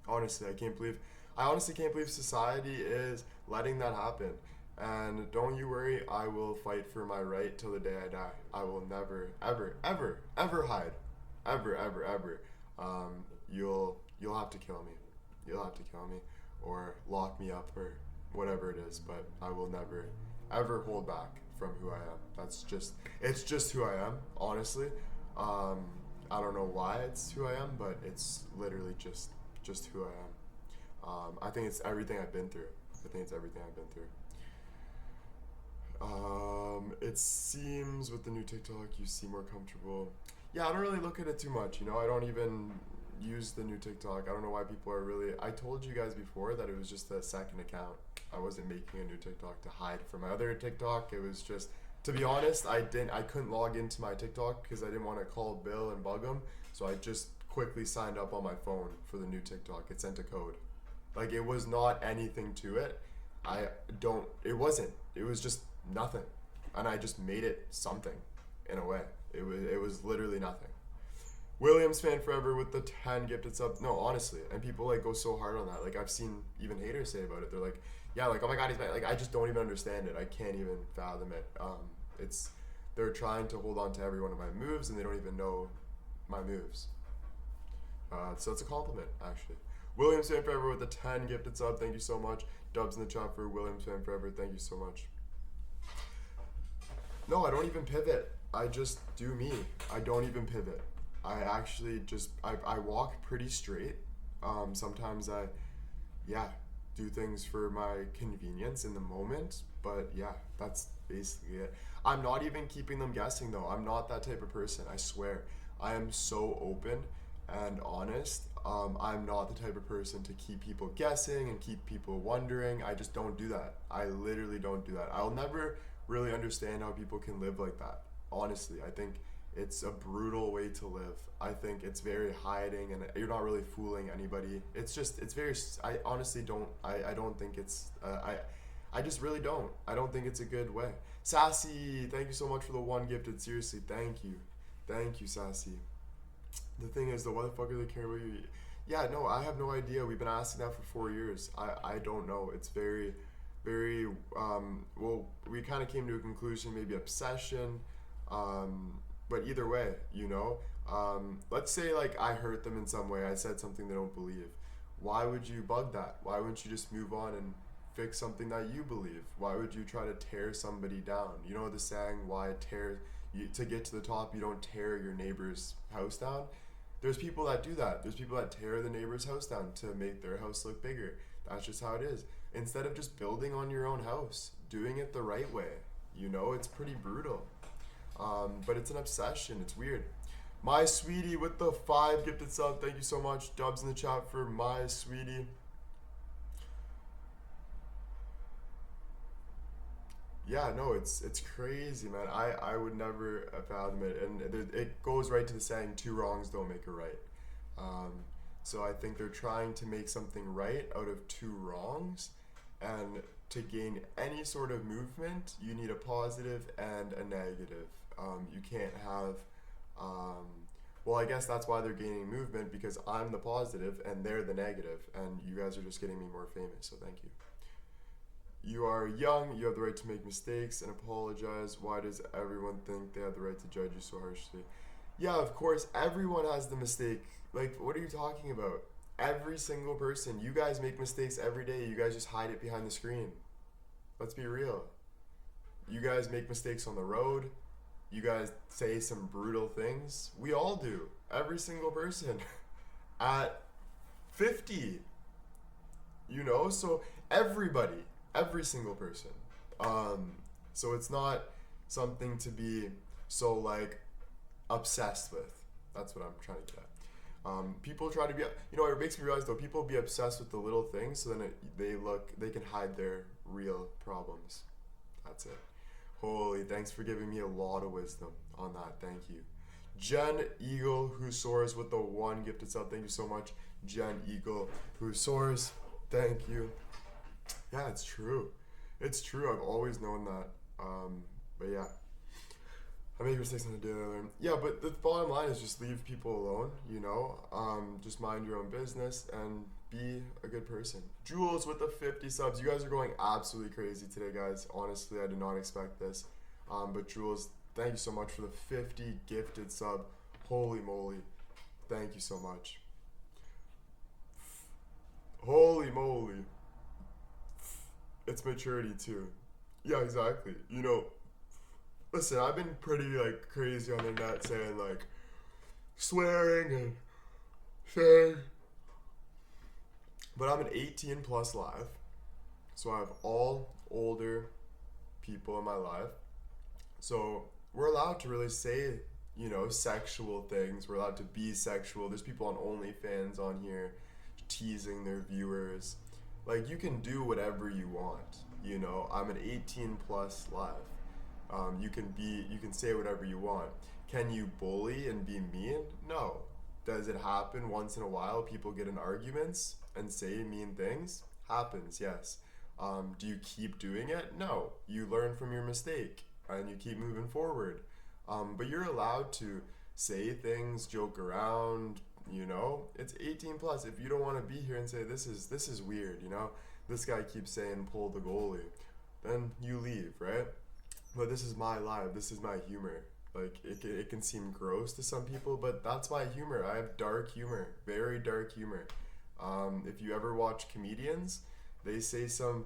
Honestly, I honestly can't believe society is letting that happen. And don't you worry, I will fight for my right till the day I die. I will never, ever, ever, ever hide. Ever, ever, ever. You'll have to kill me. You'll have to kill me or lock me up or whatever it is, but I will never, ever hold back from who I am. It's just who I am, honestly. I don't know why it's who I am, but it's literally just who I am. I think it's everything I've been through. It seems with the new TikTok you seem more comfortable. Yeah, I don't really look at it too much, you know. I don't even use the new TikTok. I don't know why people are really... I told you guys before that it was just a second account. I wasn't making a new TikTok to hide from my other TikTok. It was just... To be honest, I couldn't log into my TikTok because I didn't want to call Bill and bug him. So I just quickly signed up on my phone for the new TikTok. It sent a code. Like, it was not anything to it. It wasn't. It was just nothing. And I just made it something, in a way. It was literally nothing. Williams fan forever with the 10 gifted sub. No, honestly. And people, like, go so hard on that. Like, I've seen even haters say about it. They're like, yeah, like, oh my God, he's bad. Like, I just don't even understand it. I can't even fathom it. They're trying to hold on to every one of my moves, and they don't even know my moves. So it's a compliment, actually. Williams fan forever with the 10 gifted sub. Thank you so much. Dubs in the chat for Williams fan forever. Thank you so much. No, I don't even pivot. I just do me. I don't even pivot. I actually just, I walk pretty straight. Sometimes I do things for my convenience in the moment. But yeah, that's basically it. I'm not even keeping them guessing though. I'm not that type of person, I swear. I am so open and honest. I'm not the type of person to keep people guessing and keep people wondering. I just don't do that. I literally don't do that. I'll never really understand how people can live like that. Honestly, I think it's a brutal way to live. I think it's very hiding and you're not really fooling anybody. It's very, I honestly don't, I don't think it's, I just really don't. I don't think it's a good way. Sassy, thank you so much for the 1 gifted. Seriously, thank you. Thank you, Sassy. The thing is, why the fuck are they caring about you? Yeah, no, I have no idea. We've been asking that for 4 years. I don't know. It's very, well, we kind of came to a conclusion, maybe obsession. But either way, let's say like I hurt them in some way. I said something they don't believe. Why would you bug that? Why wouldn't you just move on and fix something that you believe? Why would you try to tear somebody down? You know the saying, to get to the top, you don't tear your neighbor's house down? There's people that do that. There's people that tear the neighbor's house down to make their house look bigger. That's just how it is. Instead of just building on your own house, doing it the right way, it's pretty brutal. But it's an obsession. It's weird. My sweetie with the 5 gifted sub. Thank you so much. Dubs in the chat for my sweetie. Yeah, no, it's crazy, man. I would never fathom it, and it goes right to the saying, 2 wrongs don't make a right. So I think they're trying to make something right out of 2 wrongs, and to gain any sort of movement, you need a positive and a negative. You can't have, well, I guess that's why they're gaining movement, because I'm the positive and they're the negative, and you guys are just getting me more famous, so thank you. You are young, you have the right to make mistakes and apologize. Why does everyone think they have the right to judge you so harshly? Yeah, of course, everyone has the mistake. Like, what are you talking about? Every single person. You guys make mistakes every day. You guys just hide it behind the screen. Let's be real. You guys make mistakes on the road. You guys say some brutal things. We all do. Every single person. At 50. So everybody. Every single person. So it's not something to be so like obsessed with. That's what I'm trying to get at. People try to be, it makes me realize though, people be obsessed with the little things, so then they can hide their real problems. That's it. Holy, thanks for giving me a lot of wisdom on that. Thank you. Jen Eagle, who soars with the 1 gifted sub. Thank you so much, Jen Eagle, who soars. Thank you. Yeah, it's true. It's true. I've always known that. But yeah, I make mistakes on a daily learn. Yeah, but the bottom line is just leave people alone. Just mind your own business and be a good person. Jules with the 50 subs. You guys are going absolutely crazy today, guys. Honestly, I did not expect this. But Jules, thank you so much for the 50 gifted sub. Holy moly. Thank you so much. Holy moly. It's maturity too. Yeah, exactly. Listen, I've been pretty like crazy on the net saying like swearing and saying, but I'm an 18 plus live, so I have all older people in my life. So we're allowed to really say, sexual things. We're allowed to be sexual. There's people on OnlyFans on here teasing their viewers. Like, you can do whatever you want, I'm an 18 plus live. You can say whatever you want. Can you bully and be mean? No. Does it happen once in a while? People get in arguments and say mean things? Happens, yes. Do you keep doing it? No. You learn from your mistake and you keep moving forward. But you're allowed to say things, joke around, it's 18 plus. If you don't want to be here and say this is weird, this guy keeps saying pull the goalie, then you leave, right? But this is my life, this is my humor. Like, it can seem gross to some people, but that's my humor. I have dark humor, very dark humor. If you ever watch comedians, they say some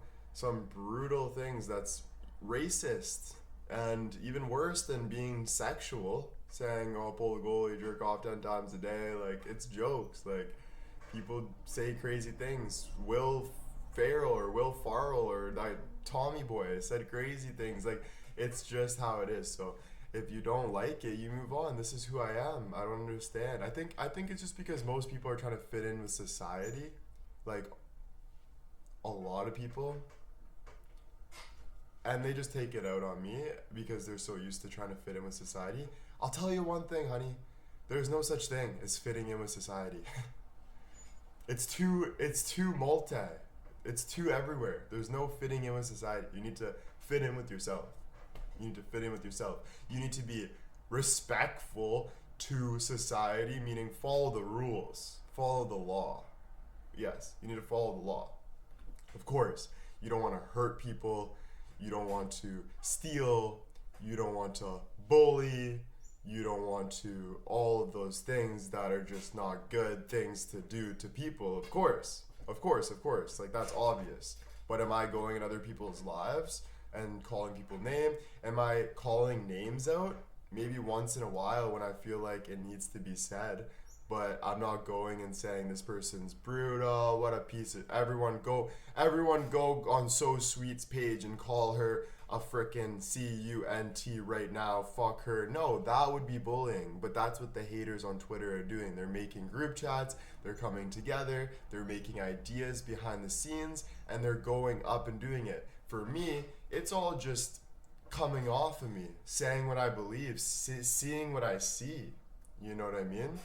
brutal things that's racist and even worse than being sexual, saying, oh, pull the goalie, jerk off 10 times a day. Like, it's jokes. Like, people say crazy things. Will Ferrell or like Tommy Boy said crazy things. Like, it's just how it is. So if you don't like it, you move on. This is who I am. I don't understand. I think it's just because most people are trying to fit in with society. Like, a lot of people. And they just take it out on me because they're so used to trying to fit in with society. I'll tell you one thing, honey. There's no such thing as fitting in with society. It's too multi. It's too everywhere. There's no fitting in with society. You need to fit in with yourself. You need to fit in with yourself. You need to be respectful to society, meaning follow the rules, follow the law. Yes, you need to follow the law. Of course, you don't want to hurt people. You don't want to steal. You don't want to bully. you don't want to, all of those things that are just not good things to do to people, of course. Of course, of course. Like, that's obvious. But am I going in other people's lives and calling people name? Am I calling names out? Maybe once in a while when I feel like it needs to be said. But I'm not going and saying this person's brutal, what a piece of... Everyone go on So Sweet's page and call her a frickin' cunt right now. Fuck her. No, that would be bullying. But that's what the haters on Twitter are doing. They're making group chats. They're coming together. They're making ideas behind the scenes. And they're going up and doing it. For me, it's all just coming off of me. Saying what I believe. Seeing what I see. You know what I mean?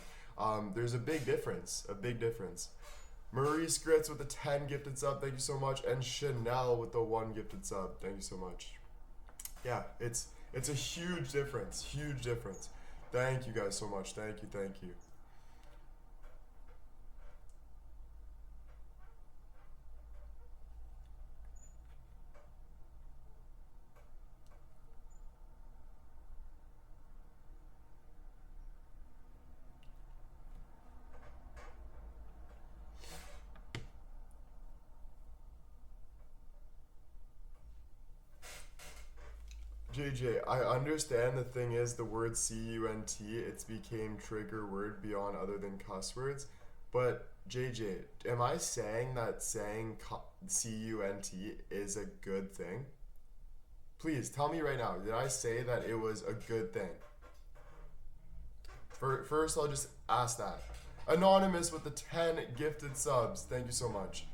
There's a big difference. A big difference. Maurice Gritz with the 10 gifted sub, thank you so much, and Chanel with the 1 gifted sub, thank you so much. Yeah, it's a huge difference, huge difference. Thank you guys so much, thank you, thank you. JJ, I understand the thing is the word cunt, it's became trigger word beyond other than cuss words, but JJ, am I saying that saying cunt is a good thing? Please tell me right now, did I say that it was a good thing? First, I'll just ask that. Anonymous with the 10 gifted subs, thank you so much.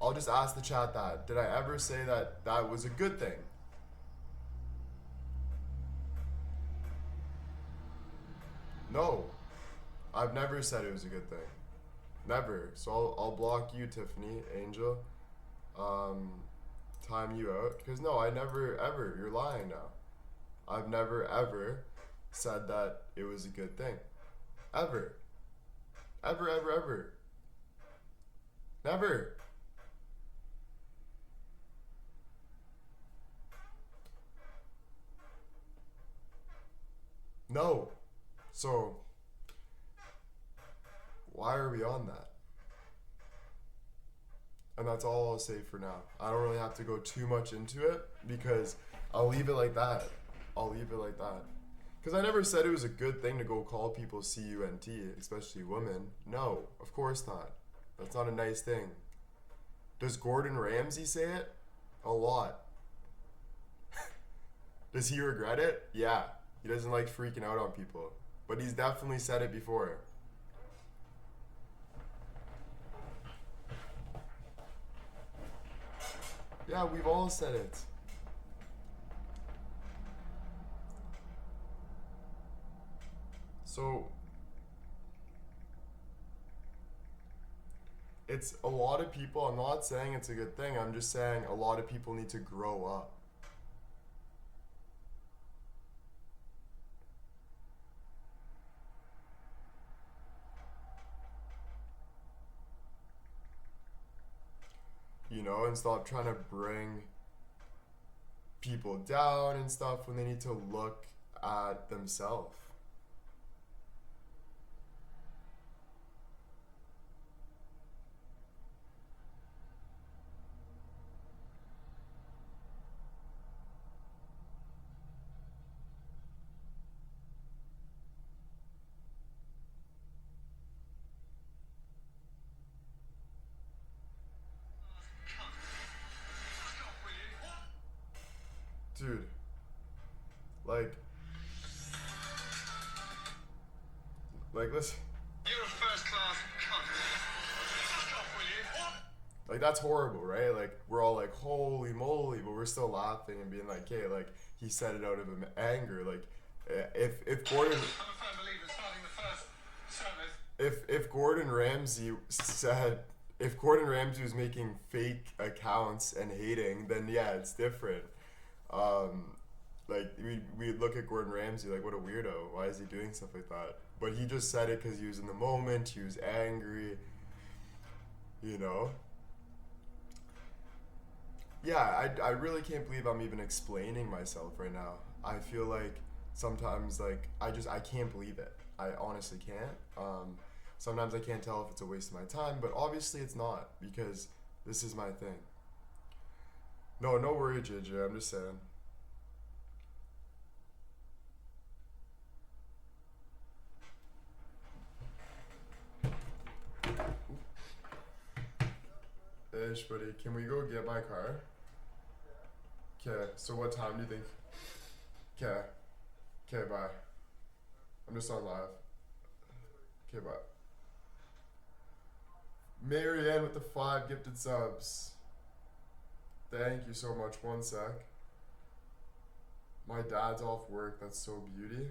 I'll just ask the chat that. Did I ever say that that was a good thing? No, I've never said it was a good thing. Never. So I'll block you, Tiffany, Angel. Time you out. Because no, I never ever. You're lying now. I've never ever said that it was a good thing. Ever. Ever, ever, ever. Never. No. So, why are we on that? And that's all I'll say for now. I don't really have to go too much into it because I'll leave it like that. I'll leave it like that. Because I never said it was a good thing to go call people cunt, especially women. No, of course not. That's not a nice thing. Does Gordon Ramsay say it? A lot. Does he regret it? Yeah. He doesn't like freaking out on people. But he's definitely said it before. Yeah, we've all said it. So, it's a lot of people, I'm not saying it's a good thing, I'm just saying a lot of people need to grow up. You know, and stop trying to bring people down and stuff when they need to look at themselves. Dude, like, listen. You're a first-class cunt. Fuck off, will you? Like, that's horrible, right? Like, we're all like, holy moly, but we're still laughing and being like, hey, like, he said it out of anger. Like, if Gordon... I'm a firm believer starting the first service. If Gordon Ramsay said... If Gordon Ramsay was making fake accounts and hating, then yeah, it's different. Like, we look at Gordon Ramsay like, what a weirdo. Why is he doing stuff like that? But he just said it because he was in the moment. He was angry. You know? Yeah, I really can't believe I'm even explaining myself right now. I feel like sometimes like I can't believe it. I honestly can't. Sometimes I can't tell if it's a waste of my time, but obviously it's not because this is my thing. No, no worry, JJ. I'm just saying. Ish, buddy. Can we go get my car? Okay. So what time do you think? Okay. Okay. Bye. I'm just on live. Okay. Bye. Marianne with the 5 gifted subs. Thank you so much. One sec. My dad's off work. That's so beauty.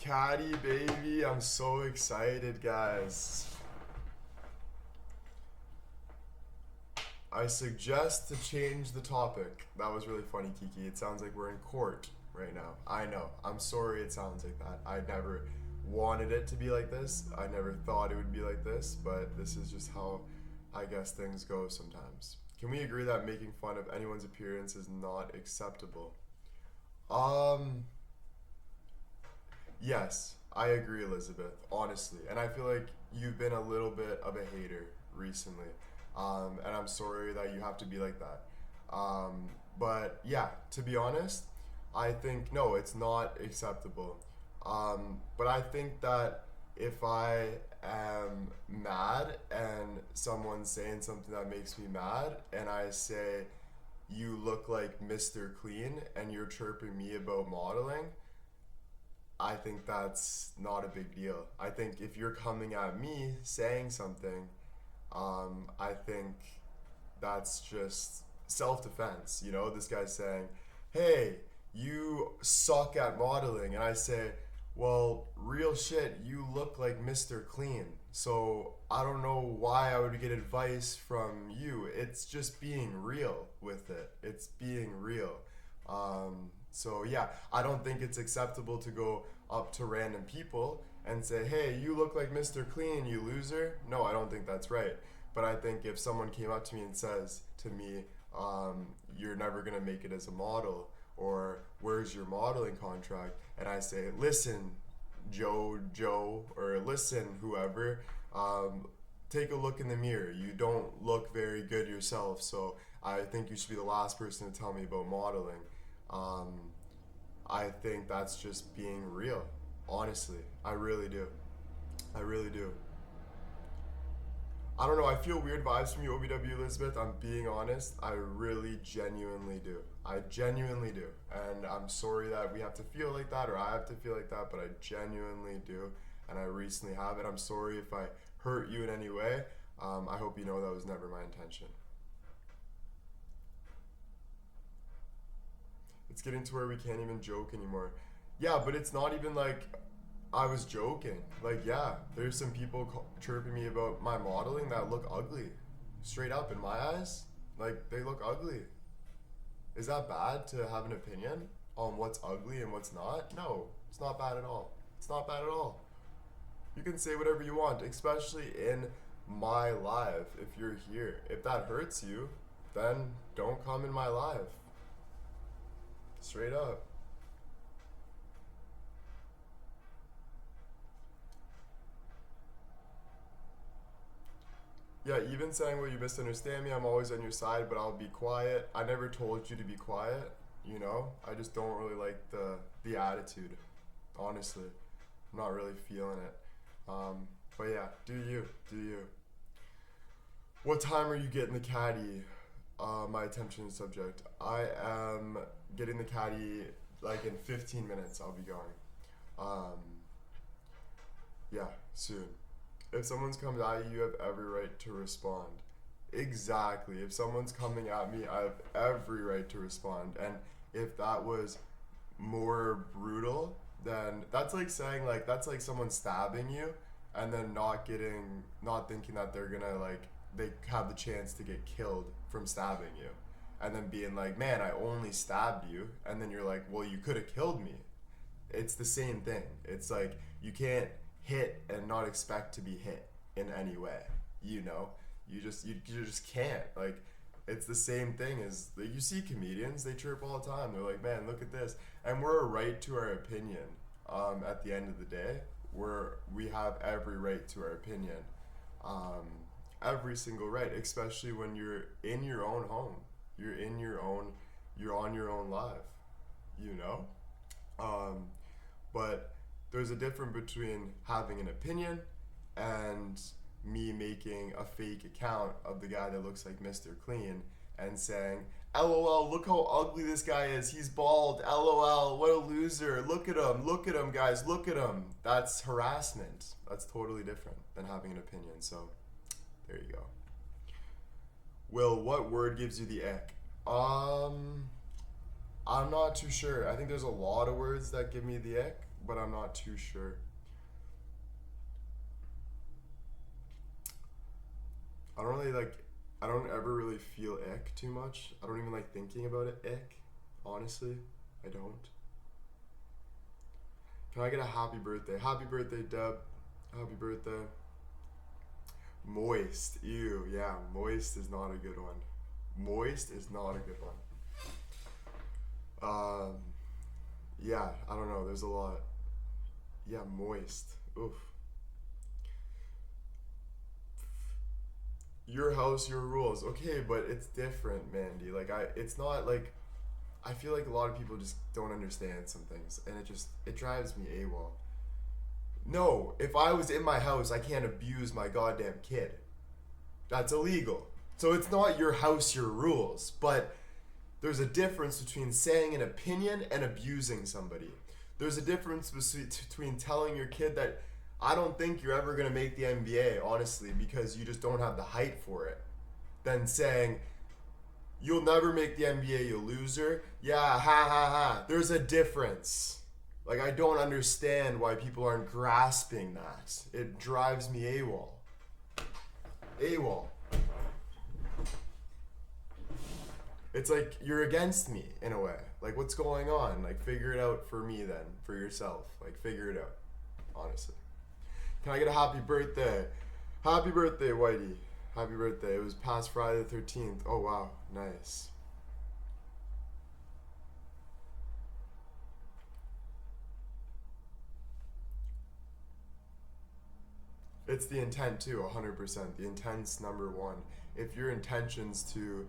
Caddy, baby. I'm so excited, guys. I suggest to change the topic. That was really funny, Kiki. It sounds like we're in court right now. I know. I'm sorry it sounds like that. I never wanted it to be like this. I never thought it would be like this, but this is just how I guess things go sometimes. Can we agree that making fun of anyone's appearance is not acceptable? Yes, I agree, Elizabeth, honestly. And I feel like you've been a little bit of a hater recently. And I'm sorry that you have to be like that. But yeah, to be honest, I think, no, it's not acceptable. But I think that if I am mad and someone's saying something that makes me mad, and I say, you look like Mr. Clean, and you're chirping me about modeling, I think that's not a big deal. I think if you're coming at me saying something, I think that's just self-defense. You know, this guy's saying, hey, you suck at modeling. And I say, well, real shit, you look like Mr. Clean. So I don't know why I would get advice from you. It's just being real with it. It's being real. So yeah, I don't think it's acceptable to go up to random people and say, hey, you look like Mr. Clean, you loser. No, I don't think that's right. But I think if someone came up to me and says to me, you're never gonna make it as a model, or where's your modeling contract? And I say, listen, Joe, or listen, whoever, take a look in the mirror. You don't look very good yourself, so I think you should be the last person to tell me about modeling. I think that's just being real. Honestly, I really do. I really do. I don't know, I feel weird vibes from you, OBW Elizabeth. I'm being honest. I really genuinely do. I genuinely do. And I'm sorry that we have to feel like that, or I have to feel like that, but I genuinely do. And I recently have it. I'm sorry if I hurt you in any way. I hope you know that was never my intention. It's getting to where we can't even joke anymore. Yeah, but it's not even like I was joking. Like, yeah, there's some people chirping me about my modeling that look ugly. Straight up, in my eyes, like, they look ugly. Is that bad to have an opinion on what's ugly and what's not? No, it's not bad at all. It's not bad at all. You can say whatever you want, especially in my live if you're here. If that hurts you, then don't come in my live. Straight up. Yeah, even saying, well, you misunderstand me, I'm always on your side, but I'll be quiet. I never told you to be quiet, you know? I just don't really like the attitude, honestly. I'm not really feeling it. But yeah, do you. What time are you getting the caddy? My attention is subject. I am getting the caddy like in 15 minutes. I'll be going. Yeah, soon. If someone's coming at you, you have every right to respond. Exactly. If someone's coming at me, I have every right to respond. And if that was more brutal, then that's like saying, like, that's like someone stabbing you and then not thinking that they're gonna, like, they have the chance to get killed from stabbing you. And then being like, man, I only stabbed you. And then you're like, well, you could have killed me. It's the same thing. It's like you can't hit and not expect to be hit in any way. You know, you just can't. Like, it's the same thing as, like, you see comedians, they chirp all the time. They're like, man, look at this, and we're right to our opinion. At the end of the day, we have every right to our opinion. Every single right, especially when you're in your own home. You're on your own live, you know? But there's a difference between having an opinion and me making a fake account of the guy that looks like Mr. Clean and saying, LOL, look how ugly this guy is. He's bald. LOL, what a loser. Look at him, guys. Look at him. That's harassment. That's totally different than having an opinion. So, there you go. Will, what word gives you the ick? I'm not too sure. I think there's a lot of words that give me the ick, but I'm not too sure. I don't ever really feel ick too much. I don't even like thinking about it, ick. Honestly, I don't. Can I get a happy birthday? Happy birthday, Deb. Happy birthday. Moist. Ew, yeah, moist is not a good one. Moist is not a good one. Yeah, I don't know, there's a lot. Yeah, moist. Oof. Your house, your rules. Okay, but it's different, Mandy. Like, it's not like, I feel like a lot of people just don't understand some things, and it drives me AWOL. No, if I was in my house, I can't abuse my goddamn kid. That's illegal. So it's not your house, your rules, but there's a difference between saying an opinion and abusing somebody. There's a difference between telling your kid that I don't think you're ever going to make the NBA, honestly, because you just don't have the height for it, than saying, you'll never make the NBA, you loser. Yeah, ha ha ha. There's a difference. Like, I don't understand why people aren't grasping that. It drives me AWOL. AWOL. It's like you're against me in a way. Like, what's going on? Like, figure it out for me then, for yourself. Like, figure it out, honestly. Can I get a happy birthday? Happy birthday, Whitey. Happy birthday. It was past Friday the 13th. Oh, wow. Nice. It's the intent too, 100%. The intent's number one. If your intention's to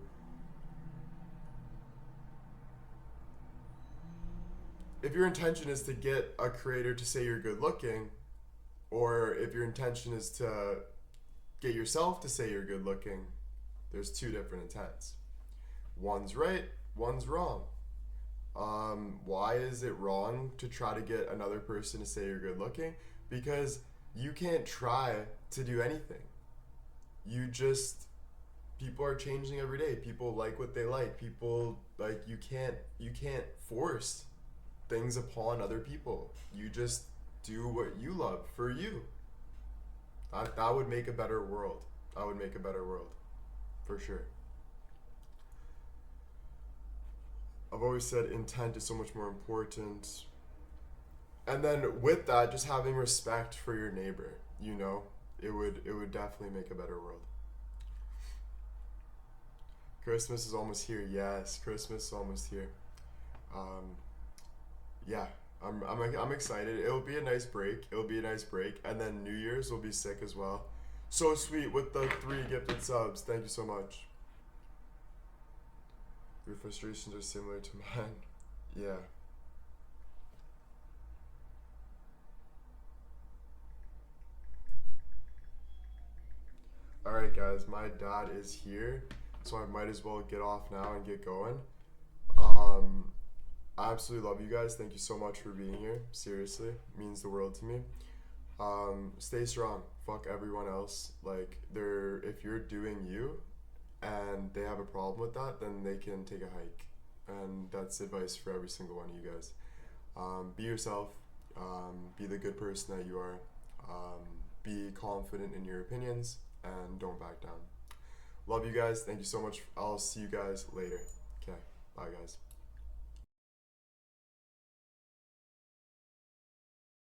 if your intention is to get a creator to say you're good looking, or if your intention is to get yourself to say you're good looking, there's two different intents. One's right, one's wrong. Why is it wrong to try to get another person to say you're good looking? Because you can't try to do anything. People are changing every day. People like what they like. People, like, you can't force things upon other people. You just do what you love for you. That would make a better world. That would make a better world, for sure. I've always said intent is so much more important. And then with that, just having respect for your neighbor, you know, it would definitely make a better world. Christmas is almost here. Yes, Christmas is almost here. Yeah, I'm excited. It'll be a nice break. And then New Year's will be sick as well. So sweet with the 3 gifted subs. Thank you so much. Your frustrations are similar to mine. Yeah. Alright guys, my dad is here, so I might as well get off now and get going. I absolutely love you guys. Thank you so much for being here. Seriously, it means the world to me. Stay strong. Fuck everyone else. Like, if you're doing you and they have a problem with that, then they can take a hike. And that's advice for every single one of you guys. Be yourself. Be the good person that you are. Be confident in your opinions and don't back down. Love you guys. Thank you so much. I'll see you guys later. Okay. Bye, guys.